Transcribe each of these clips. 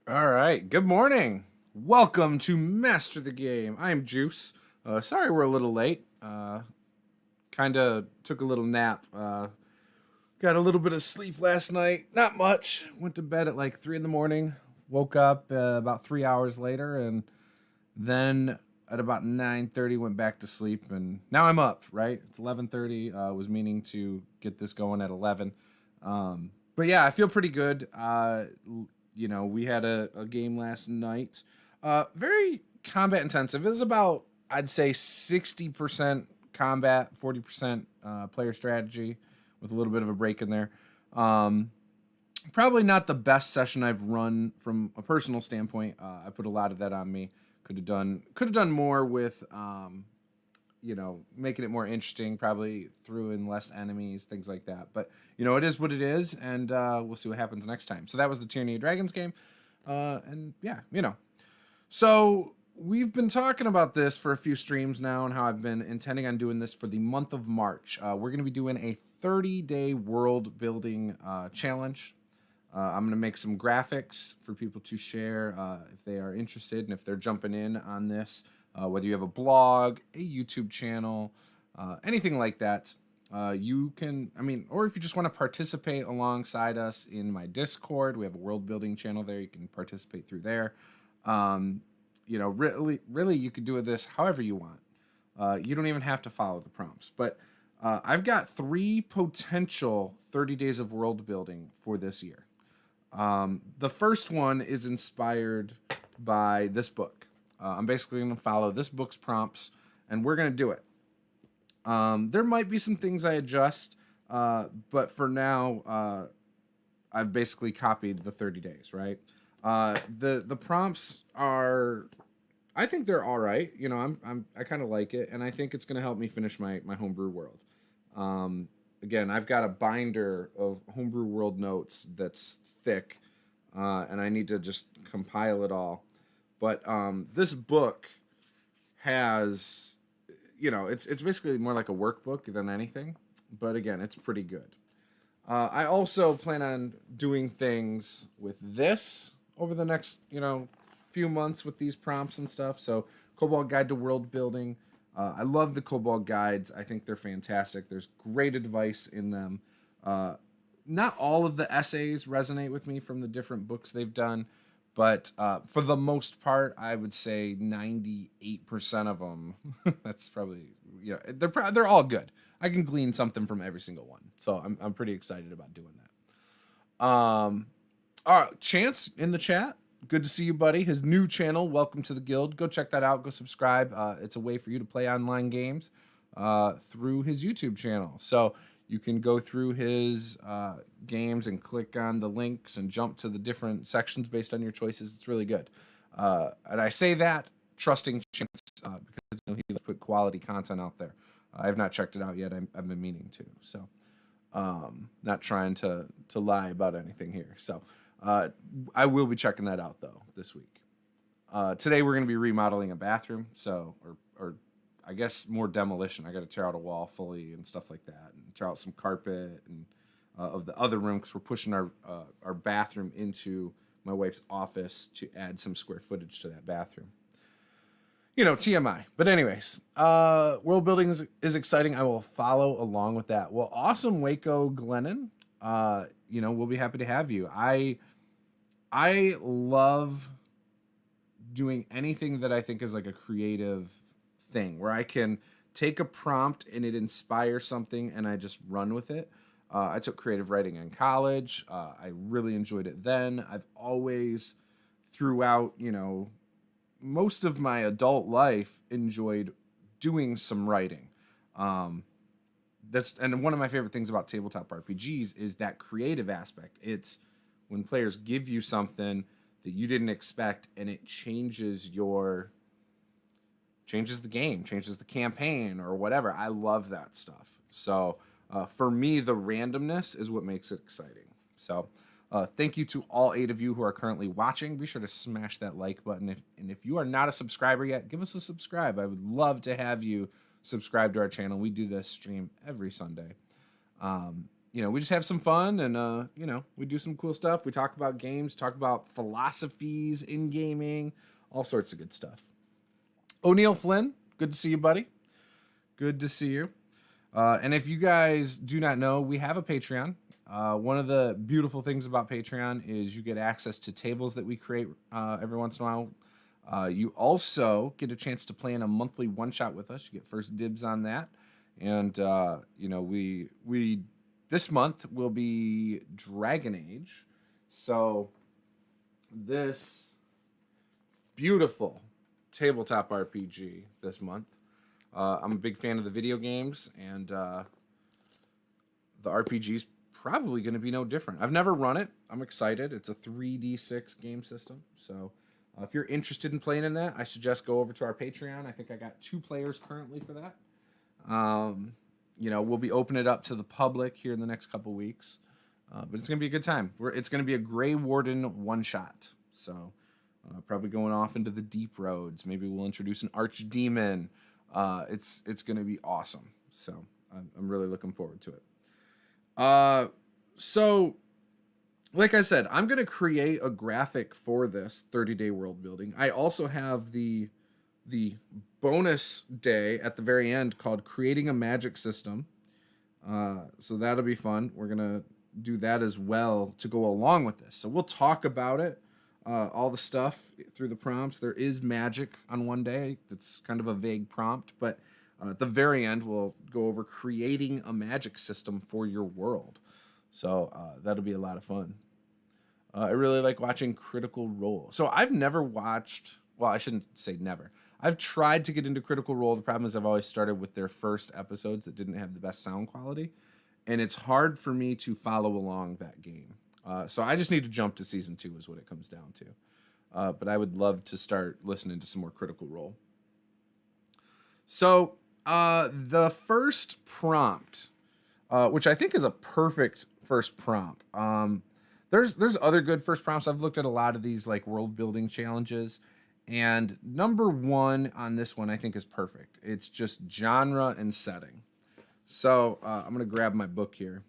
All right. Good morning. Welcome to Master the Game. I am Juice. Sorry we're a little late. Kind of took a little nap. Got a little bit of sleep last night. Not much. Went to bed at like 3 in the morning. Woke up about 3 hours later, and then at about 9:30 went back to sleep. And now I'm up. Right? It's 11:30. Was meaning to get this going at 11. But yeah, I feel pretty good. We had a game last night. Very combat intensive. It was about, I'd say, 60% combat, 40% player strategy, with a little bit of a break in there. Um, Probably not the best session I've run from a personal standpoint. I put a lot of that on me. Could have done more with making it more interesting. Probably threw in less enemies, things like that. But it is what it is, and we'll see what happens next time. So that was the Tyranny of Dragons game, and yeah, So we've been talking about this for a few streams now, and how I've been intending on doing this for the month of March. We're going to be doing a 30-day world building challenge. I'm going to make some graphics for people to share if they are interested and if they're jumping in on this, whether you have a blog, a YouTube channel, anything like that. You can, or if you just want to participate alongside us in my Discord, we have a world building channel there. You can participate through there. Really, you could do this however you want. You don't even have to follow the prompts. But I've got 3 potential 30 days of world building for this year. The first one is inspired by this book. I'm basically going to follow this book's prompts, and we're going to do it. There might be some things I adjust, but for now, I've basically copied the 30 days, right? The prompts are, I think they're all right. I kind of like it, and I think it's going to help me finish my homebrew world. Again, I've got a binder of homebrew world notes that's thick, and I need to just compile it all. But this book has, it's basically more like a workbook than anything. But again, it's pretty good. I also plan on doing things with this over the next, few months with these prompts and stuff. So, Cobalt Guide to World Building. I love the Cobalt guides. I think they're fantastic. There's great advice in them. Not all of the essays resonate with me from the different books they've done, but for the most part, I would say 98% of them. That's probably they're all good. I can glean something from every single one, so I'm pretty excited about doing that. All right, Chance in the chat. Good to see you, buddy. His new channel, Welcome to the Guild. Go check that out. Go subscribe. It's a way for you to play online games through his YouTube channel. So you can go through his games and click on the links and jump to the different sections based on your choices. It's really good. And I say that trusting Chance because he put quality content out there. I have not checked it out yet. I've been meaning to. So not trying to lie about anything here. So I will be checking that out though this week. Today we're going to be remodeling a bathroom, so or I guess more demolition. I got to tear out a wall fully and stuff like that, and tear out some carpet and of the other room because we're pushing our bathroom into my wife's office to add some square footage to that bathroom. TMI. But anyways, world building is exciting. I will follow along with that. Well, awesome, Waco Glennon. We'll be happy to have you. I love doing anything that I think is like a creative thing where I can take a prompt and it inspires something and I just run with it. I took creative writing in college. I really enjoyed it then. I've always, throughout, most of my adult life, enjoyed doing some writing. And one of my favorite things about tabletop RPGs is that creative aspect. It's when players give you something that you didn't expect and it changes the game, changes the campaign or whatever. I love that stuff. So for me, the randomness is what makes it exciting. So thank you to all 8 of you who are currently watching. Be sure to smash that like button. And if you are not a subscriber yet, give us a subscribe. I would love to have you subscribe to our channel. We do this stream every Sunday. we just have some fun and, we do some cool stuff. We talk about games, talk about philosophies in gaming, all sorts of good stuff. O'Neill Flynn, good to see you, buddy. Good to see you. And if you guys do not know, we have a Patreon. One of the beautiful things about Patreon is you get access to tables that we create every once in a while. You also get a chance to play in a monthly one-shot with us. You get first dibs on that. And, we this month will be Dragon Age. So this beautiful tabletop RPG this month. I'm a big fan of the video games, and the RPG's probably going to be no different. I've never run it. I'm excited. It's a 3D6 game system. So if you're interested in playing in that, I suggest go over to our Patreon. I think I got 2 players currently for that. We'll be opening it up to the public here in the next couple weeks. But it's going to be a good time. It's going to be a Grey Warden one-shot. So probably going off into the deep roads. Maybe we'll introduce an archdemon. It's going to be awesome. So I'm really looking forward to it. So like I said, I'm going to create a graphic for this 30-day world building. I also have the bonus day at the very end called Creating a Magic System. So that'll be fun. We're going to do that as well to go along with this. So we'll talk about it, all the stuff through the prompts. There is magic on one day. That's kind of a vague prompt, but at the very end, we'll go over creating a magic system for your world. So that'll be a lot of fun. I really like watching Critical Role. So I've never watched, well, I shouldn't say never. I've tried to get into Critical Role. The problem is I've always started with their first episodes that didn't have the best sound quality. And it's hard for me to follow along that game. So I just need to jump to season 2 is what it comes down to. But I would love to start listening to some more Critical Role. So the first prompt, which I think is a perfect first prompt. There's other good first prompts. I've looked at a lot of these like world building challenges. And number 1 on this one I think is perfect. It's just genre and setting. So I'm going to grab my book here.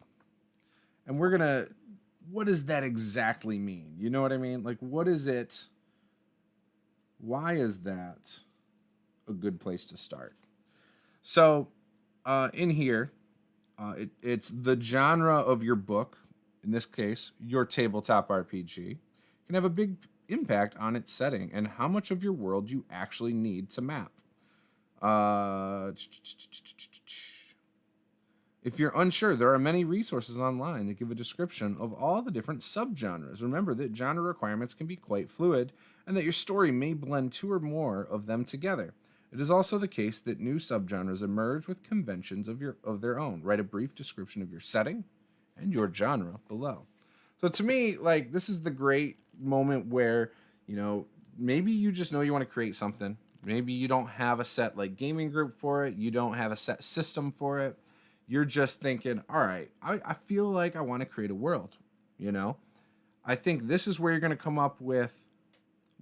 And we're going to, what does that exactly mean? You know what I mean? Like, what is it? Why is that a good place to start? So in here, it's the genre of your book. In this case, your tabletop RPG can have a big impact on its setting and how much of your world you actually need to map. If you're unsure, there are many resources online that give a description of all the different subgenres. Remember that genre requirements can be quite fluid and that your story may blend 2 or more of them together. It is also the case that new subgenres emerge with conventions of their own. Write a brief description of your setting and your genre below. So to me, like, this is the great moment where, maybe you just know you want to create something. Maybe you don't have a set like gaming group for it. You don't have a set system for it. You're just thinking, all right, I feel like I want to create a world, I think this is where you're going to come up with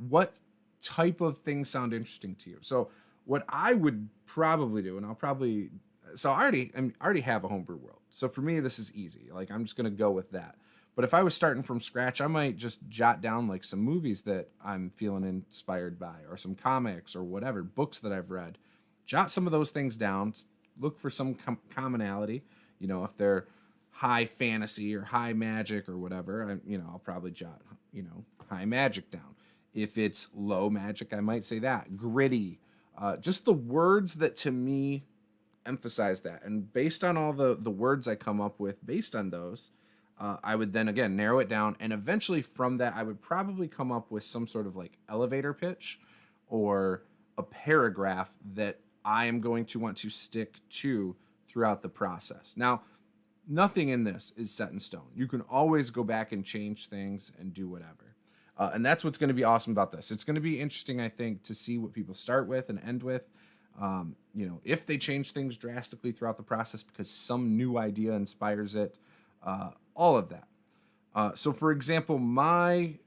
what type of things sound interesting to you. So what I would probably do, and I already have a homebrew world. So for me, this is easy. Like, I'm just going to go with that. But if I was starting from scratch, I might just jot down like some movies that I'm feeling inspired by, or some comics or whatever, books that I've read. Jot some of those things down. Look for some commonality. If they're high fantasy or high magic or whatever, I'll probably jot, high magic down. If it's low magic, I might say that. Gritty. Just the words that to me emphasize that. And based on all the words I come up with based on those, I would then, again, narrow it down. And eventually from that, I would probably come up with some sort of like elevator pitch or a paragraph that I am going to want to stick to throughout the process. Now, nothing in this is set in stone. You can always go back and change things and do whatever. And that's what's going to be awesome about this. It's going to be interesting, I think, to see what people start with and end with. If they change things drastically throughout the process because some new idea inspires it, all of that. So, for example, my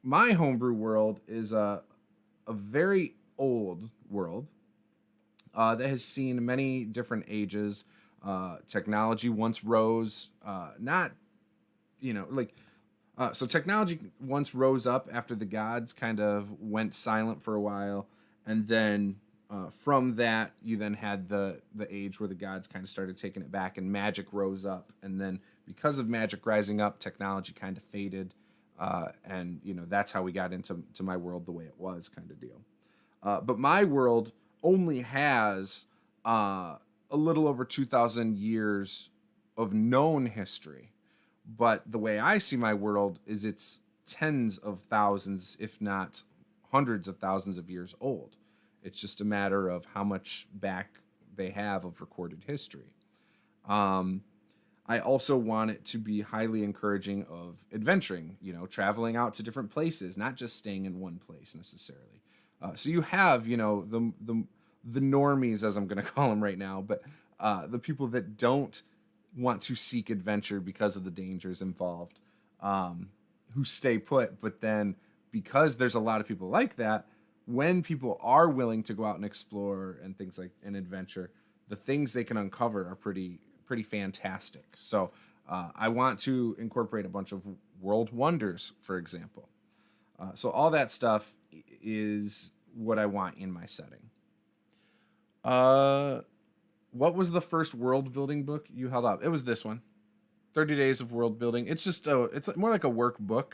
homebrew world is a very old world that has seen many different ages. Technology once rose, not, you know, like, so technology once rose up after the gods kind of went silent for a while, and then from that you then had the age where the gods kind of started taking it back, and magic rose up, and then because of magic rising up, technology kind of faded, and you know that's how we got into my world the way it was, kind of deal. But my world only has a little over 2,000 years of known history. But the way I see my world is it's tens of thousands, if not hundreds of thousands of years old. It's just a matter of how much back they have of recorded history. I also want it to be highly encouraging of adventuring, you know, traveling out to different places, not just staying in one place necessarily. So you have, you know, the normies, as I'm going to call them right now, but the people that don't want to seek adventure because of the dangers involved, who stay put. But then because there's a lot of people like that, when people are willing to go out and explore and things like an adventure, the things they can uncover are pretty fantastic. So I want to incorporate a bunch of world wonders, for example. So all that stuff is what I want in my setting. What was the first world building book you held up? It was this one, 30 Days of World Building. It's just it's more like a workbook.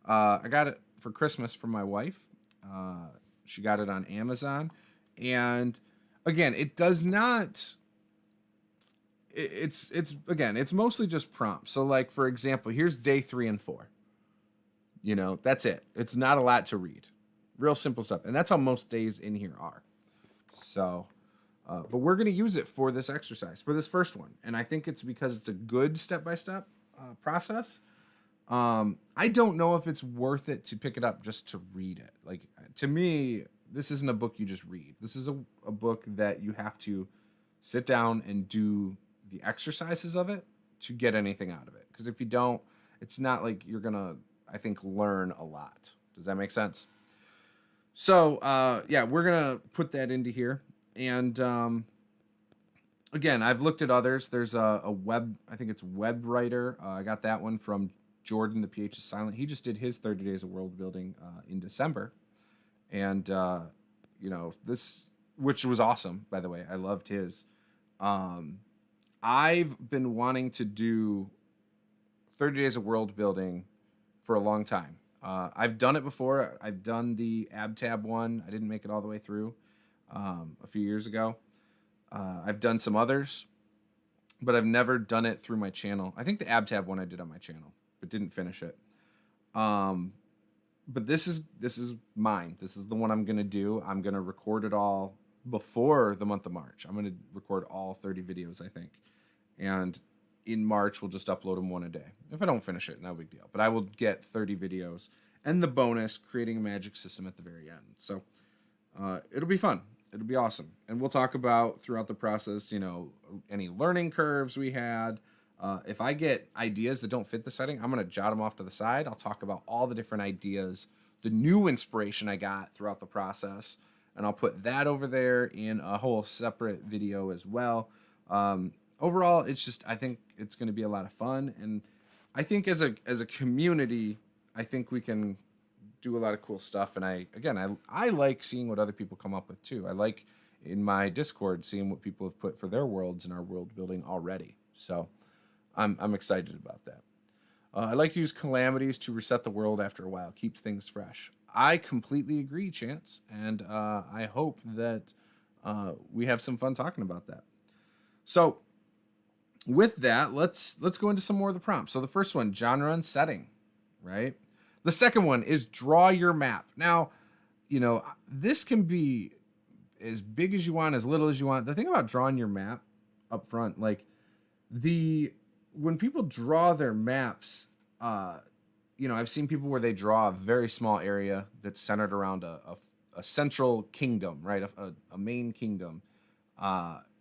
I got it for Christmas from my wife. She got it on Amazon, and again, it does not. It's again, it's mostly just prompts. So, like for example, here's day 3 and 4. You know, that's it. It's not a lot to read. Real simple stuff, and that's how most days in here are. So. But we're going to use it for this exercise, for this first one. And I think it's because it's a good step-by-step process. I don't know if it's worth it to pick it up just to read it. Like, to me, this isn't a book you just read. This is a book that you have to sit down and do the exercises of it to get anything out of it. Because if you don't, it's not like you're going to, I think, learn a lot. Does that make sense? So, yeah, we're going to put that into here. And again, I've looked at others. There's a web, I think it's Web Writer. I got that one from Jordan, the PH is Silent. He just did his 30 Days of World Building in December. And, you know, this, which was awesome, by the way. I loved his. I've been wanting to do 30 Days of World Building for a long time. I've done it before. I've done the AbTab one. I didn't make it all the way through. A few years ago. I've done some others, but I've never done it through my channel. I think the AbTab one I did on my channel, but didn't finish it. But this is mine. This is the one I'm gonna do. I'm gonna record it all before the month of March. I'm gonna record all 30 videos, I think, and in March we'll just upload them one a day. If I don't finish it, no big deal. But I will get 30 videos and the bonus, creating a magic system at the very end. So it'll be fun. It'll be awesome. And we'll talk about throughout the process, you know, any learning curves we had. If I get ideas that don't fit the setting, I'm going to jot them off to the side. I'll talk about all the different ideas, the new inspiration I got throughout the process, and I'll put that over there in a whole separate video as well. Overall, it's just, I think it's going to be a lot of fun. And I think as a community, I think we can do a lot of cool stuff. And I like seeing what other people come up with too. I like in my Discord seeing what people have put for their worlds in our world building already. So I'm excited about that. I like to use calamities to reset the world after a while. Keeps things fresh. I completely agree, Chance, and I hope that we have some fun talking about that. So with that, let's go into some more of the prompts. So the first one, genre and setting, right? The second one is draw your map. Now, you know, this can be as big as you want, as little as you want. The thing about drawing your map up front, like when people draw their maps, you know, I've seen people where they draw a very small area that's centered around a central kingdom, right? A main kingdom.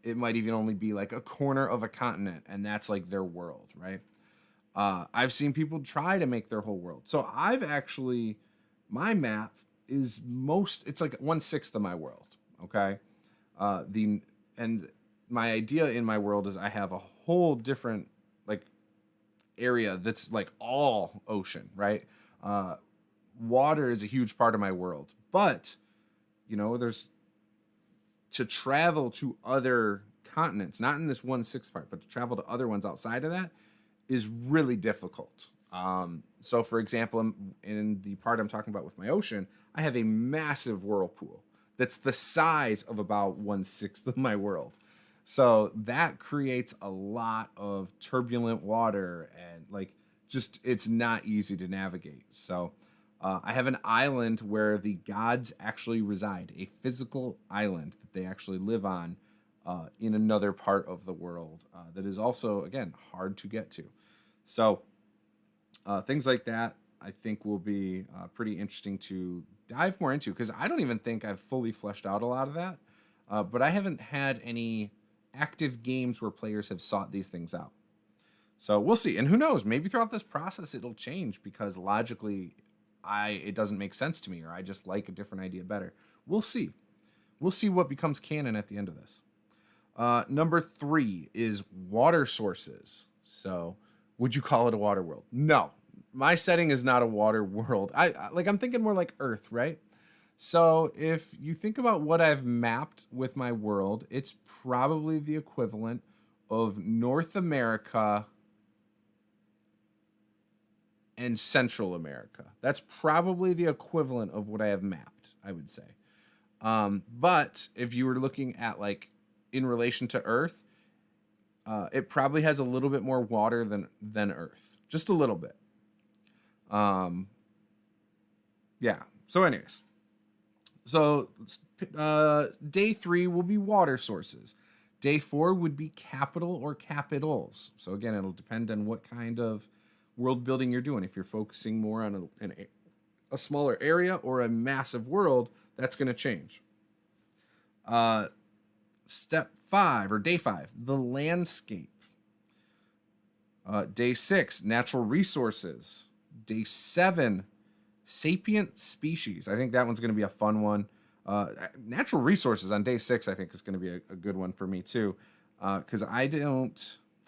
It might even only be like a corner of a continent, and that's like their world, right? I've seen people try to make their whole world. So my map is it's like 1/6 of my world. Okay. And my idea in my world is I have a whole different like area that's like all ocean, right? Water is a huge part of my world, but there's to travel to other continents, not in this 1/6 part, but to travel to other ones outside of that is really difficult. So, for example, in the part I'm talking about with my ocean, I have a massive whirlpool that's the size of about 1/6 of my world. So that creates a lot of turbulent water and like just it's not easy to navigate. So I have an island where the gods actually reside, a physical island that they actually live on in another part of the world that is also, again, hard to get to. So things like that, I think, will be pretty interesting to dive more into because I don't even think I've fully fleshed out a lot of that. But I haven't had any active games where players have sought these things out. So we'll see. And who knows, maybe throughout this process it'll change because logically it doesn't make sense to me or I just like a different idea better. We'll see. We'll see what becomes canon at the end of this. Number 3 is water sources. So would you call it a water world? No. My setting is not a water world. I'm thinking more like Earth, right? So if you think about what I've mapped with my world, it's probably the equivalent of North America and Central America. That's probably the equivalent of what I have mapped, I would say. But if you were looking at like in relation to Earth, it probably has a little bit more water than Earth, just a little bit. Yeah. So anyways, day 3 will be water sources. Day 4 would be capital or capitals. So again, it'll depend on what kind of world building you're doing. If you're focusing more on a smaller area or a massive world, that's going to change. Step 5 or day 5, the landscape. Day 6, natural resources. Day 7, sapient species. I think that one's going to be a fun one. Natural resources on day 6, I think, is going to be a good one for me too, because I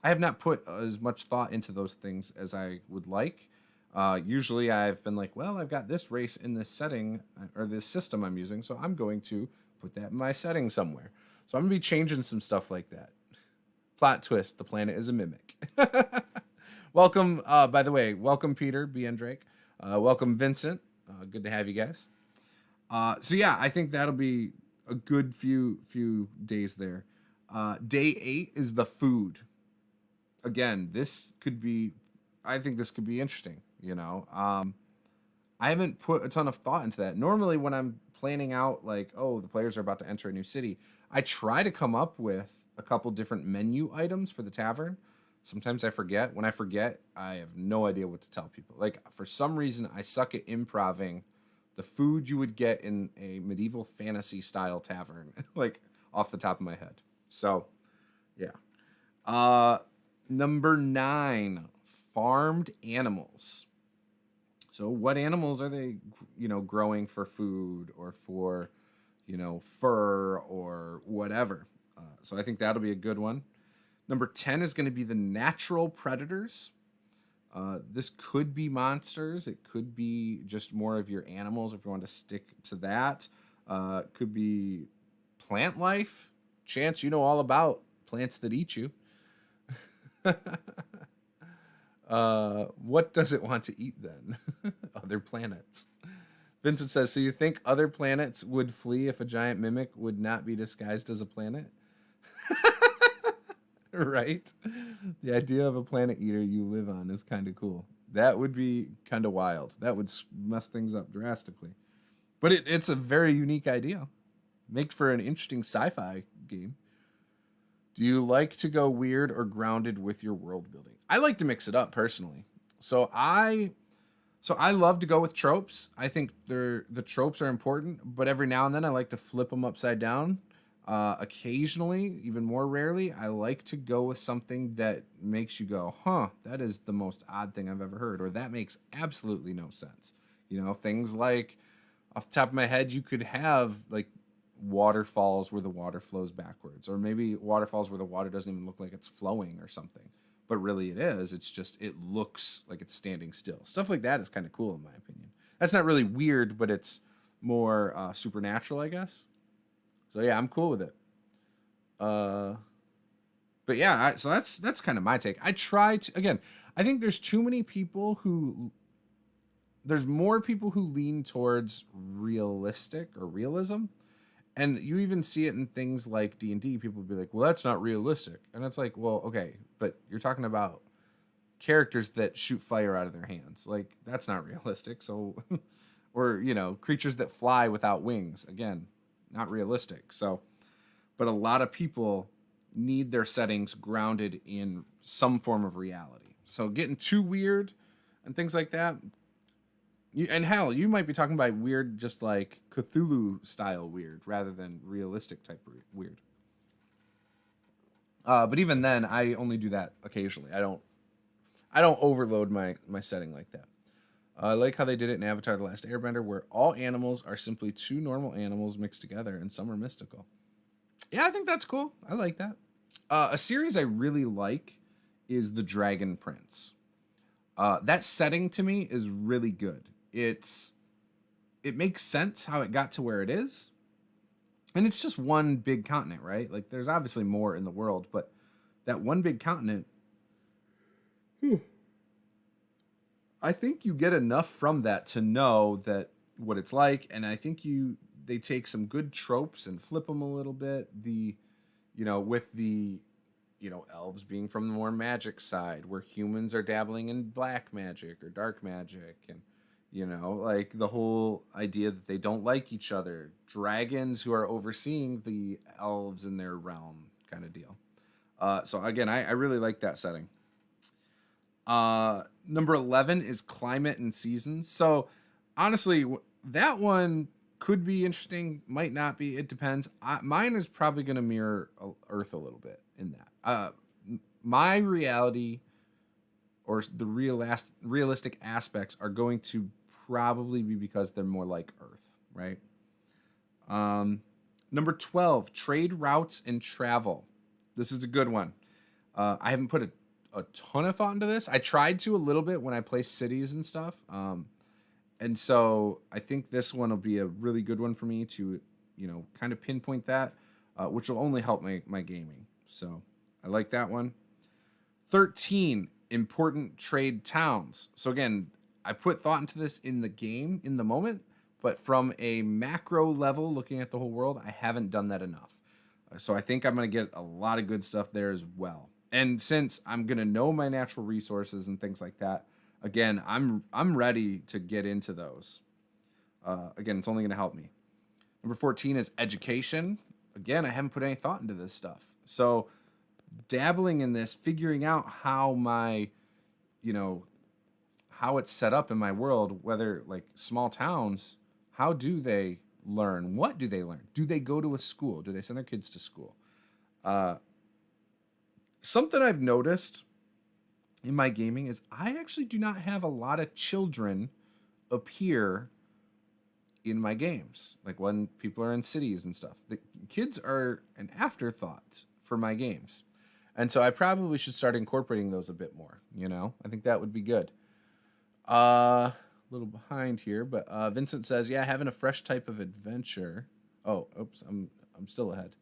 have not put as much thought into those things as I would like. Usually I've been like, well, I've got this race in this setting or this system I'm using, so I'm going to put that in my setting somewhere. So I'm going to be changing some stuff like that. Plot twist, the planet is a mimic. Welcome, by the way, welcome Peter, BN Drake. Welcome Vincent. Good to have you guys. So yeah, I think that'll be a good few days there. Day 8 is the food. Again, I think this could be interesting, I haven't put a ton of thought into that. Normally when I'm planning out like, oh, the players are about to enter a new city, I try to come up with a couple different menu items for the tavern. Sometimes I forget. When I forget, I have no idea what to tell people. Like, for some reason, I suck at improving the food you would get in a medieval fantasy style tavern, like off the top of my head. So, yeah. Number 9, farmed animals. So what animals are they, growing for food or for, fur or whatever? So I think that'll be a good one. Number 10 is going to be the natural predators. This could be monsters. It could be just more of your animals if you want to stick to that. Could be plant life. Chance, you know all about plants that eat you. What does it want to eat then? Other planets. Vincent says, so you think other planets would flee if a giant mimic would not be disguised as a planet? Right? The idea of a planet eater you live on is kind of cool. That would be kind of wild. That would mess things up drastically. But it's a very unique idea. Make for an interesting sci-fi game. Do you like to go weird or grounded with your world building? I like to mix it up personally. So I love to go with tropes. I think the tropes are important, but every now and then I like to flip them upside down. Occasionally, even more rarely, I like to go with something that makes you go, huh, that is the most odd thing I've ever heard, or that makes absolutely no sense. Things like, off the top of my head, you could have like waterfalls where the water flows backwards, or maybe waterfalls where the water doesn't even look like it's flowing or something, but really it is. It's just, it looks like it's standing still. Stuff like that is kind of cool in my opinion. That's not really weird, but it's more supernatural, I guess. So yeah, I'm cool with it. But yeah, so that's kind of my take. I try to, again, I think there's too many people who, there's more people who lean towards realistic or realism. And you even see it in things like D&D. People would be like, well, that's not realistic. And it's like, well, okay, but you're talking about characters that shoot fire out of their hands. Like, that's not realistic. So, or, you know, creatures that fly without wings. Again, not realistic. So, but a lot of people need their settings grounded in some form of reality. So getting too weird and things like that. And hell, you might be talking about weird, just like Cthulhu style weird, rather than realistic type weird. But even then, I only do that occasionally. I don't overload my setting like that. I like how they did it in Avatar: The Last Airbender, where all animals are simply two normal animals mixed together, and some are mystical. Yeah, I think that's cool. I like that. A series I really like is The Dragon Prince. That setting to me is really good. It makes sense how it got to where it is. And it's just one big continent, right? Like, there's obviously more in the world, but that one big continent, I think you get enough from that to know that what it's like. And I think they take some good tropes and flip them a little bit. With the elves being from the more magic side, where humans are dabbling in black magic or dark magic, and like the whole idea that they don't like each other, dragons who are overseeing the elves in their realm, kind of deal. So again, I really like that setting. Number 11 is climate and seasons. So honestly, that one could be interesting, might not be. It depends. Mine is probably going to mirror Earth a little bit in that. My reality or the realistic aspects are going to probably be because they're more like Earth, right? Number 12, trade routes and travel. This is a good one. I haven't put a ton of thought into this. I tried to a little bit when I play cities and stuff. And so I think this one will be a really good one for me to, kind of pinpoint that, which will only help my gaming. So I like that one. 13, important trade towns. So again, I put thought into this in the game, in the moment, but from a macro level, looking at the whole world, I haven't done that enough. So I think I'm going to get a lot of good stuff there as well. And since I'm going to know my natural resources and things like that, again, I'm ready to get into those. Again, it's only going to help me. Number 14 is education. Again, I haven't put any thought into this stuff. So dabbling in this, figuring out how how it's set up in my world, whether like small towns, how do they learn? What do they learn? Do they go to a school? Do they send their kids to school? Something I've noticed in my gaming is I actually do not have a lot of children appear in my games. Like when people are in cities and stuff, the kids are an afterthought for my games. And so I probably should start incorporating those a bit more. I think that would be good. A little behind here, but Vincent says, yeah, having a fresh type of adventure. Oh, oops, I'm still ahead.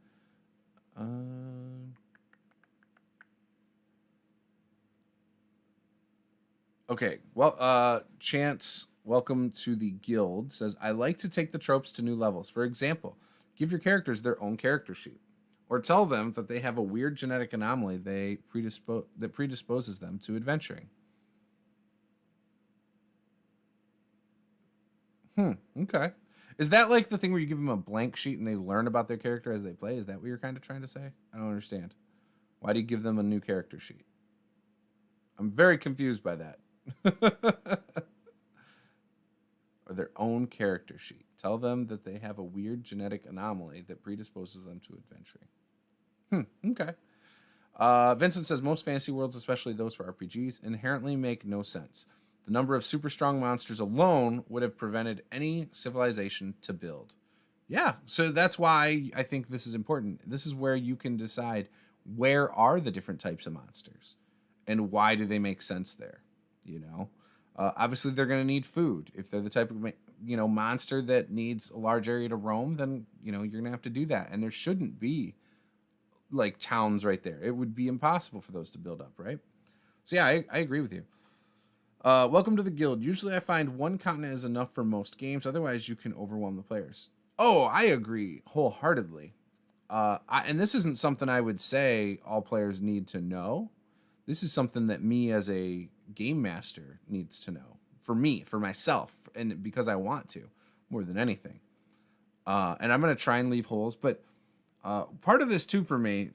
Okay, well, Chance, welcome to the guild, says, I like to take the tropes to new levels. For example, give your characters their own character sheet, or tell them that they have a weird genetic anomaly that predisposes them to adventuring. Okay. Is that like the thing where you give them a blank sheet and they learn about their character as they play? Is that what you're kind of trying to say? I don't understand. Why do you give them a new character sheet? I'm very confused by that. Or their own character sheet. Tell them that they have a weird genetic anomaly that predisposes them to adventuring. Okay. Vincent says most fantasy worlds, especially those for RPGs, inherently make no sense. The number of super strong monsters alone would have prevented any civilization to build. Yeah, so that's why I think this is important. This is where you can decide where are the different types of monsters and why do they make sense there, you know? Obviously, they're going to need food. If they're the type of monster that needs a large area to roam, then you're going to have to do that. And there shouldn't be like towns right there. It would be impossible for those to build up, right? So yeah, I agree with you. Welcome to the guild. Usually I find one continent is enough for most games. Otherwise, you can overwhelm the players. Oh, I agree wholeheartedly. And this isn't something I would say all players need to know. This is something that me as a game master needs to know. For me, for myself, and because I want to, more than anything. And I'm going to try and leave holes. But part of this, too, for me,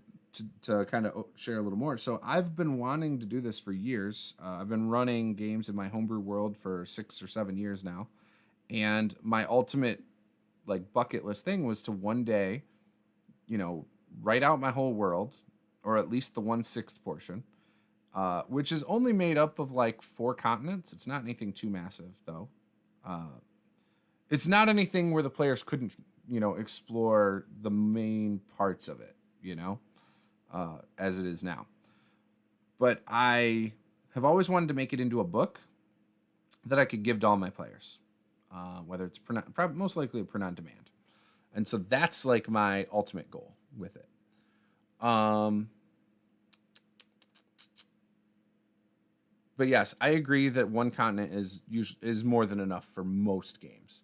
to kind of share a little more. So I've been wanting to do this for years. I've been running games in my homebrew world for 6 or 7 years now. And my ultimate like bucket list thing was to one day, write out my whole world, or at least the 1/6 portion, which is only made up of like 4 continents. It's not anything too massive, though. It's not anything where the players couldn't, explore the main parts of it, as it is now. But I have always wanted to make it into a book that I could give to all my players, whether it's most likely print on demand. And so that's like my ultimate goal with it. But yes, I agree that one continent is more than enough for most games.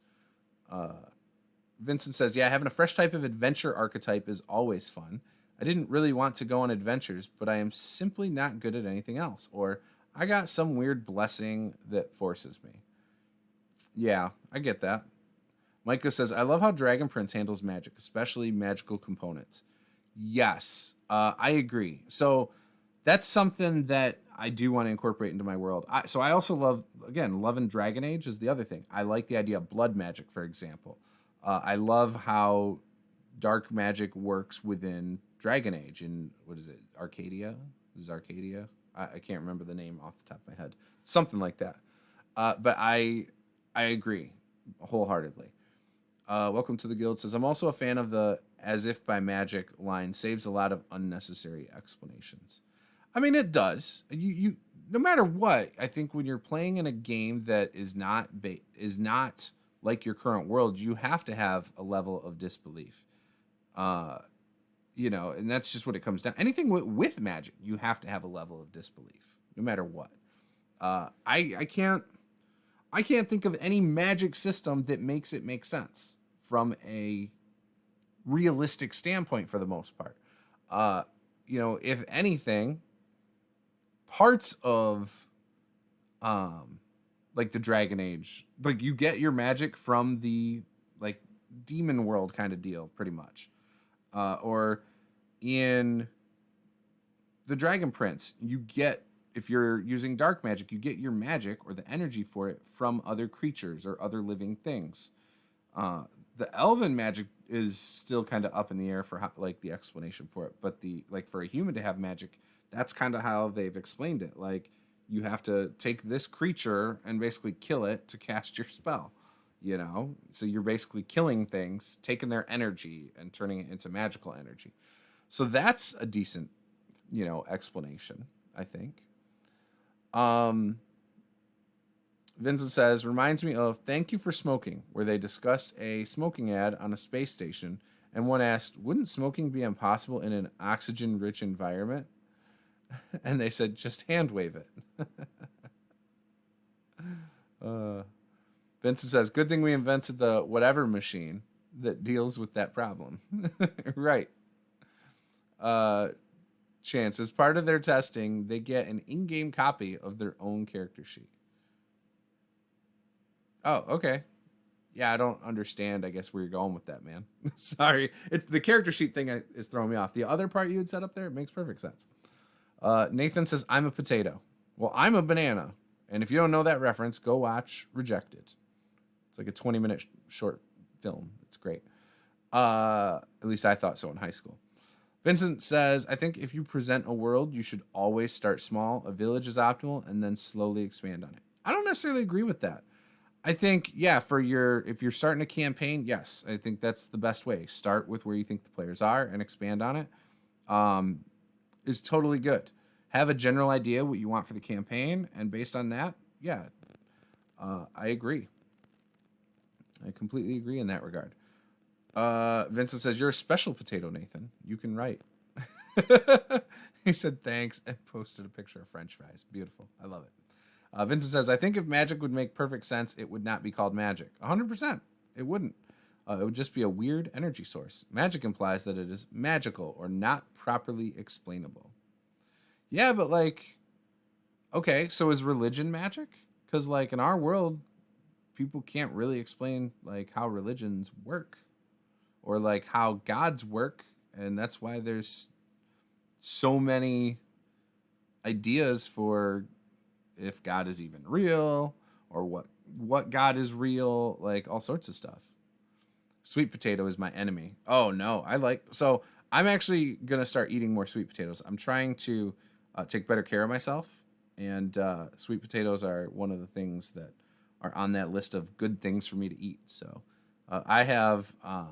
Vincent says, yeah, having a fresh type of adventure archetype is always fun. I didn't really want to go on adventures, but I am simply not good at anything else. Or I got some weird blessing that forces me. Yeah, I get that. Micah says, I love how Dragon Prince handles magic, especially magical components. Yes, I agree. So that's something that I do want to incorporate into my world. So I also love in Dragon Age is the other thing. I like the idea of blood magic, for example. I love how dark magic works within Dragon Age. And what is it? Arcadia? Is it Arcadia? I can't remember the name off the top of my head. Something like that. But I agree wholeheartedly. Welcome to the guild says, I'm also a fan of the as if by magic line. Saves a lot of unnecessary explanations. I mean, it does. You no matter what, I think when you're playing in a game that is not like your current world, you have to have a level of disbelief. And that's just what it comes down. Anything with magic, you have to have a level of disbelief, no matter what. I can't think of any magic system that makes it make sense from a realistic standpoint for the most part. If anything, parts of like the Dragon Age, like you get your magic from the like demon world kind of deal, pretty much. Or in the Dragon Prince, you get, if you're using dark magic, you get your magic or the energy for it from other creatures or other living things. The elven magic is still kind of up in the air for the explanation for it. But for a human to have magic, that's kind of how they've explained it. Like, you have to take this creature and basically kill it to cast your spell, So you're basically killing things, taking their energy and turning it into magical energy. So that's a decent, explanation, I think. Vincent says, reminds me of Thank You for Smoking, where they discussed a smoking ad on a space station, and one asked, wouldn't smoking be impossible in an oxygen-rich environment? And they said, just hand wave it. Vincent says, good thing we invented the whatever machine that deals with that problem. Right. Chance, as part of their testing, they get an in-game copy of their own character sheet. Oh, okay. Yeah, I don't understand, I guess, where you're going with that, man. Sorry. It's the character sheet thing is throwing me off. The other part you had set up there, it makes perfect sense. Nathan says, I'm a potato. Well, I'm a banana. And if you don't know that reference, go watch Rejected. It's like a 20-minute short film. It's great. At least I thought so in high school. Vincent says, I think if you present a world, you should always start small. A village is optimal and then slowly expand on it. I don't necessarily agree with that. I think, yeah, if you're starting a campaign, yes, I think that's the best way. Start with where you think the players are and expand on it. Um, is totally good. Have a general idea what you want for the campaign, and based on that, yeah, I agree. I completely agree in that regard. Vincent says, "You're a special potato, Nathan. You can write." He said thanks and posted a picture of French fries. Beautiful. I love it. Vincent says, "I think if magic would make perfect sense, it would not be called magic. 100%. It wouldn't. It would just be a weird energy source. Magic implies that it is magical or not properly explainable." Yeah, but like, okay, so is religion magic? Because like in our world, people can't really explain like how religions work or like how gods work, and that's why there's so many ideas for if God is even real or what God is real, like all sorts of stuff. Sweet potato is my enemy. Oh no, I'm actually gonna start eating more sweet potatoes. I'm trying to take better care of myself, and sweet potatoes are one of the things that are on that list of good things for me to eat. So I have a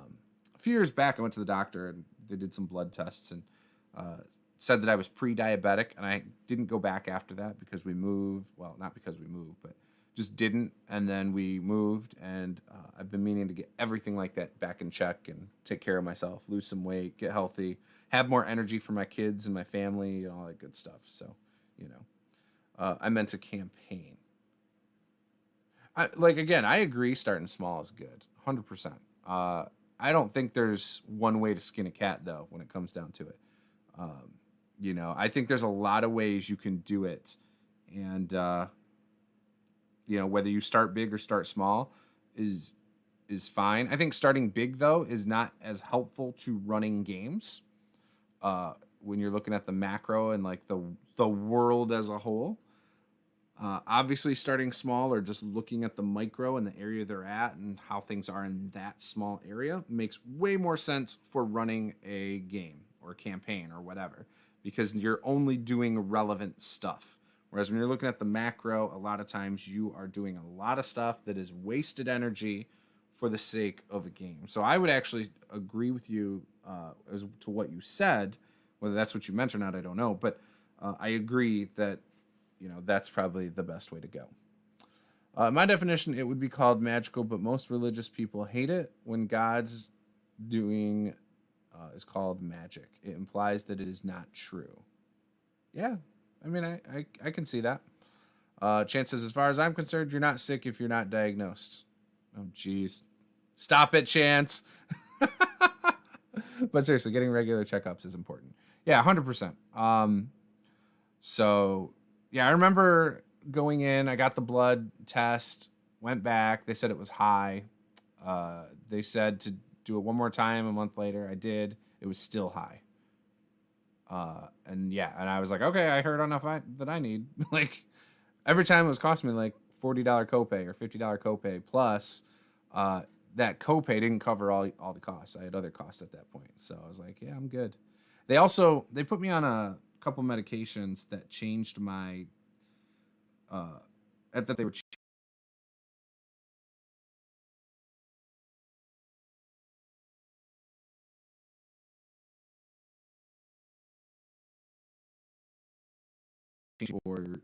few years back, I went to the doctor and they did some blood tests and said that I was pre-diabetic, and I didn't go back after that because we moved. Well, not because we moved, but just didn't. And then we moved, and I've been meaning to get everything like that back in check and take care of myself, lose some weight, get healthy, have more energy for my kids and my family and all that good stuff. So, you know, I meant a campaign. Again, I agree starting small is good, 100%. I don't think there's one way to skin a cat, though, when it comes down to it. You know, I think there's a lot of ways you can do it. And, you know, whether you start big or start small is fine. I think starting big, though, is not as helpful to running games when you're looking at the macro and like the world as a whole. Obviously, starting small or just looking at the micro and the area they're at and how things are in that small area makes way more sense for running a game or a campaign or whatever, because you're only doing relevant stuff. Whereas when you're looking at the macro, a lot of times you are doing a lot of stuff that is wasted energy for the sake of a game. So I would actually agree with you as to what you said. Whether that's what you meant or not, I don't know. But I agree that, you know, that's probably the best way to go. My definition, it would be called magical, but most religious people hate it when God's doing is called magic. It implies that it is not true. Yeah, I mean, I can see that. Chance says, as far as I'm concerned, you're not sick if you're not diagnosed. Oh, jeez. Stop it, Chance. But seriously, getting regular checkups is important. Yeah, 100%. So, yeah, I remember going in. I got the blood test, went back. They said it was high. They said to do it one more time a month later. I did. It was still high. And yeah, and I was like, okay, I heard enough that I need. Like, every time it was costing me like $40 copay or $50 copay plus. That copay didn't cover all the costs. I had other costs at that point, so I was like, yeah, I'm good. They put me on a couple medications that changed my that they were for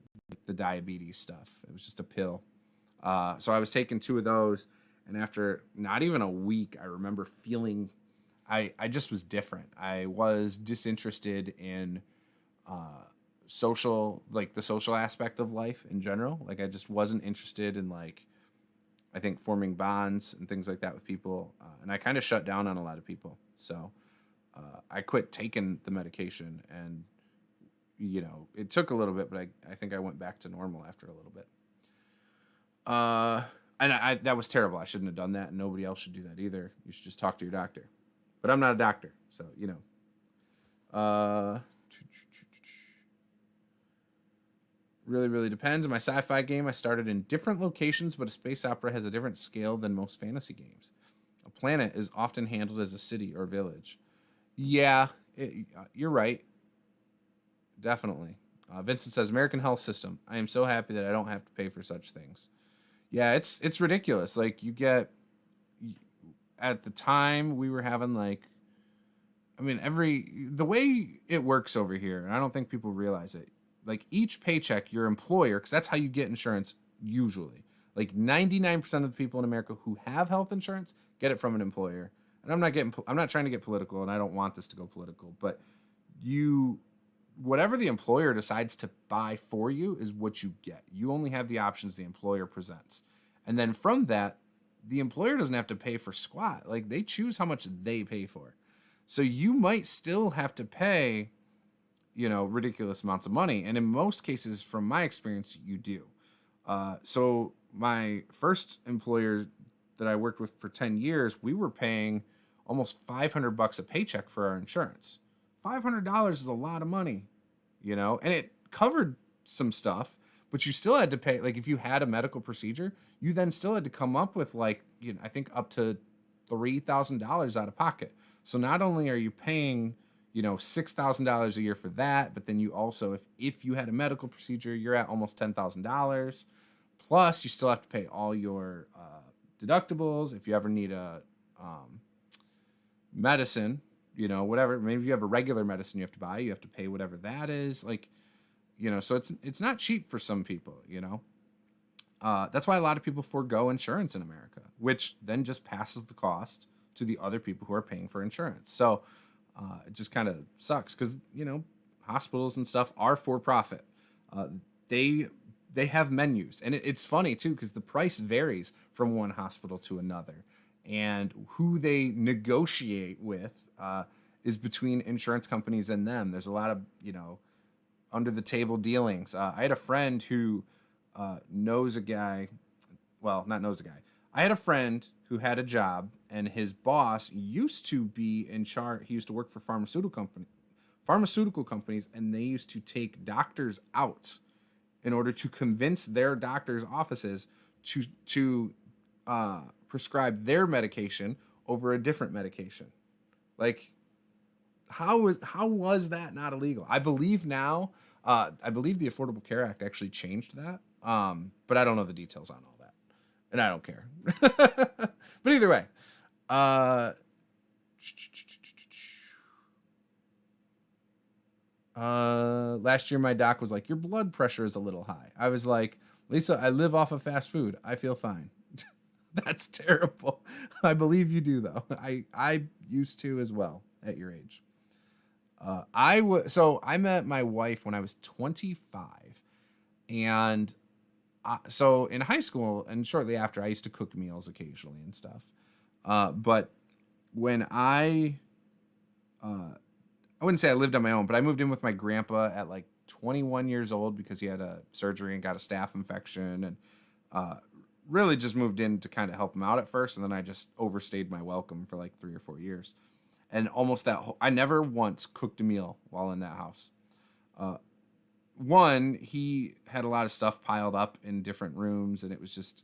the diabetes stuff. It was just a pill. So I was taking two of those, and after not even a week, I remember feeling I just was different. I was disinterested in like the social aspect of life in general. Like I just wasn't interested in like I think forming bonds and things like that with people, and I kind of shut down on a lot of people. So I quit taking the medication, and you know it took a little bit, but I think I went back to normal after a little bit. And that was terrible. I shouldn't have done that, and nobody else should do that either. You should just talk to your doctor. But I'm not a doctor, so you know. Really, really depends. In my sci-fi game, I started in different locations, but a space opera has a different scale than most fantasy games. A planet is often handled as a city or village. Yeah, you're right. Definitely. Vincent says, American health system. I am so happy that I don't have to pay for such things. Yeah, it's ridiculous. Like you get at the time we were having like I mean the way it works over here, and I don't think people realize it. Like each paycheck your employer cuz that's how you get insurance usually. Like 99% of the people in America who have health insurance get it from an employer. And I'm not trying to get political and I don't want this to go political, but you whatever the employer decides to buy for you is what you get. You only have the options the employer presents. And then from that, the employer doesn't have to pay for squat. Like they choose how much they pay for. So you might still have to pay, ridiculous amounts of money. And in most cases, from my experience, you do. So my first employer that I worked with for 10 years, we were paying almost $500 a paycheck for our insurance. $500 is a lot of money, and it covered some stuff, but you still had to pay. Like if you had a medical procedure, you then still had to come up with I think up to $3,000 out of pocket. So not only are you paying, $6,000 a year for that, but then you also, if you had a medical procedure, you're at almost $10,000. Plus you still have to pay all your deductibles. If you ever need a medicine, whatever, maybe you have a regular medicine you have to buy, you have to pay whatever that is. So it's not cheap for some people, that's why a lot of people forego insurance in America, which then just passes the cost to the other people who are paying for insurance. So it just kind of sucks because, hospitals and stuff are for profit. They have menus, and it's funny too, because the price varies from one hospital to another, and who they negotiate with is between insurance companies and them. There's a lot of, under the table dealings. I had a friend who knows a guy. Well, not knows a guy. I had a friend who had a job, and his boss used to be in charge. He used to work for pharmaceutical companies, and they used to take doctors out in order to convince their doctors' offices to prescribe their medication over a different medication. Like, how was that not illegal? I believe now. I believe the Affordable Care Act actually changed that, but I don't know the details on all that, and I don't care. But either way, last year my doc was like, your blood pressure is a little high. I was like, Lisa, I live off of fast food. I feel fine. That's terrible. I believe you do though. I used to as well at your age. So I met my wife when I was 25, and so in high school and shortly after, I used to cook meals occasionally and stuff. But when I wouldn't say I lived on my own, but I moved in with my grandpa at like 21 years old because he had a surgery and got a staph infection, and really just moved in to kind of help him out at first. And then I just overstayed my welcome for like 3 or 4 years. And almost I never once cooked a meal while in that house. One, he had a lot of stuff piled up in different rooms, and it was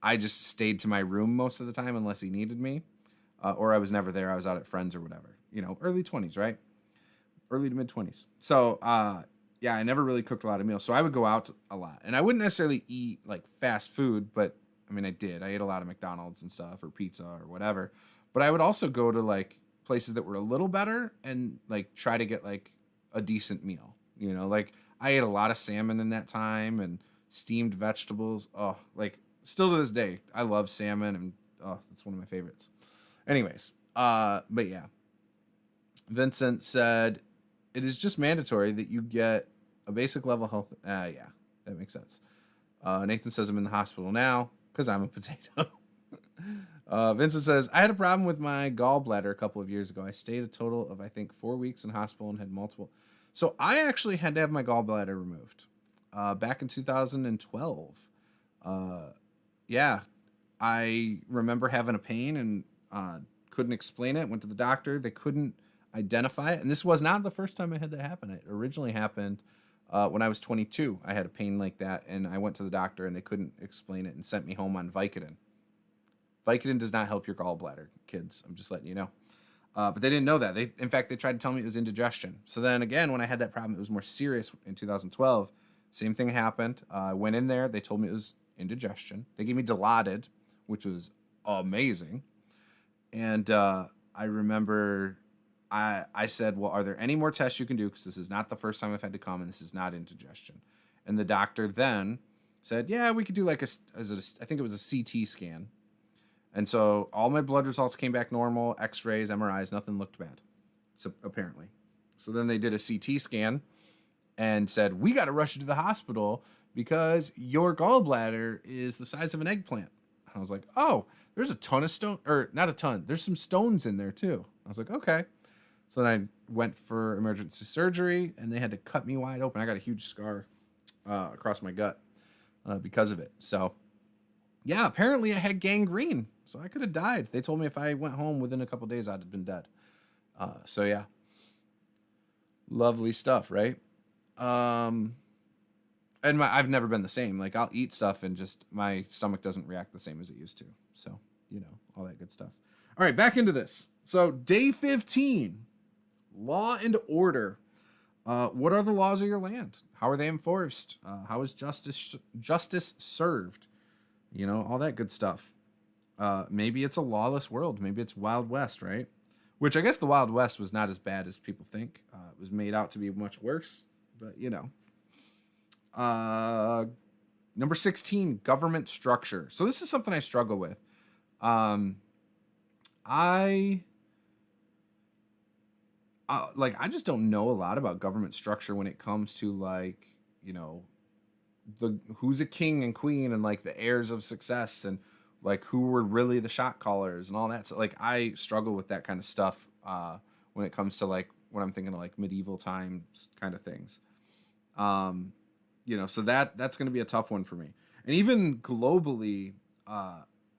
I just stayed to my room most of the time unless he needed me, or I was never there. I was out at friends or whatever, early 20s, right? Early to mid 20s. So, yeah, I never really cooked a lot of meals. So I would go out a lot, and I wouldn't necessarily eat like fast food, but I mean, I did. I ate a lot of McDonald's and stuff, or pizza or whatever, but I would also go to like places that were a little better and like try to get like a decent meal, like I ate a lot of salmon in that time and steamed vegetables. Oh, like still to this day, I love salmon, and that's one of my favorites. Anyways, but yeah, Vincent said it is just mandatory that you get a basic level health. Yeah, that makes sense. Nathan says I'm in the hospital now because I'm a potato. Vincent says, I had a problem with my gallbladder a couple of years ago. I stayed a total of, I think, 4 weeks in hospital and had multiple. So I actually had to have my gallbladder removed back in 2012. Yeah, I remember having a pain and couldn't explain it. Went to the doctor. They couldn't identify it. And this was not the first time I had that happen. It originally happened when I was 22. I had a pain like that, and I went to the doctor, and they couldn't explain it and sent me home on Vicodin. Vicodin does not help your gallbladder, kids. I'm just letting you know. But they didn't know that. In fact, they tried to tell me it was indigestion. So then again, when I had that problem, it was more serious in 2012. Same thing happened. I went in there. They told me it was indigestion. They gave me Dilaudid, which was amazing. And I remember I said, well, are there any more tests you can do? Because this is not the first time I've had to come, and this is not indigestion. And the doctor then said, yeah, we could do like I think it was a CT scan. And so all my blood results came back normal, x-rays, MRIs, nothing looked bad, so apparently. So then they did a CT scan and said, we got to rush you to the hospital because your gallbladder is the size of an eggplant. I was like, oh, there's a ton of stone, or not a ton, there's some stones in there too. I was like, okay. So then I went for emergency surgery, and they had to cut me wide open. I got a huge scar across my gut because of it. So, yeah, apparently I had gangrene, so I could have died. They told me if I went home within a couple days, I'd have been dead. So, yeah. Lovely stuff, right? And I've never been the same. Like, I'll eat stuff, and just my stomach doesn't react the same as it used to. So, all that good stuff. All right, back into this. So, day 15. Law and order. What are the laws of your land? How are they enforced? How is justice served? All that good stuff. Maybe it's a lawless world. Maybe it's Wild West, right? Which I guess the Wild West was not as bad as people think. It was made out to be much worse. But, Number 16, government structure. So this is something I struggle with. I just don't know a lot about government structure when it comes to who's a king and queen and the heirs of success and who were really the shot callers and all that. So I struggle with that kind of stuff when it comes to when I'm thinking of medieval times kind of things. So that's going to be a tough one for me. And even globally,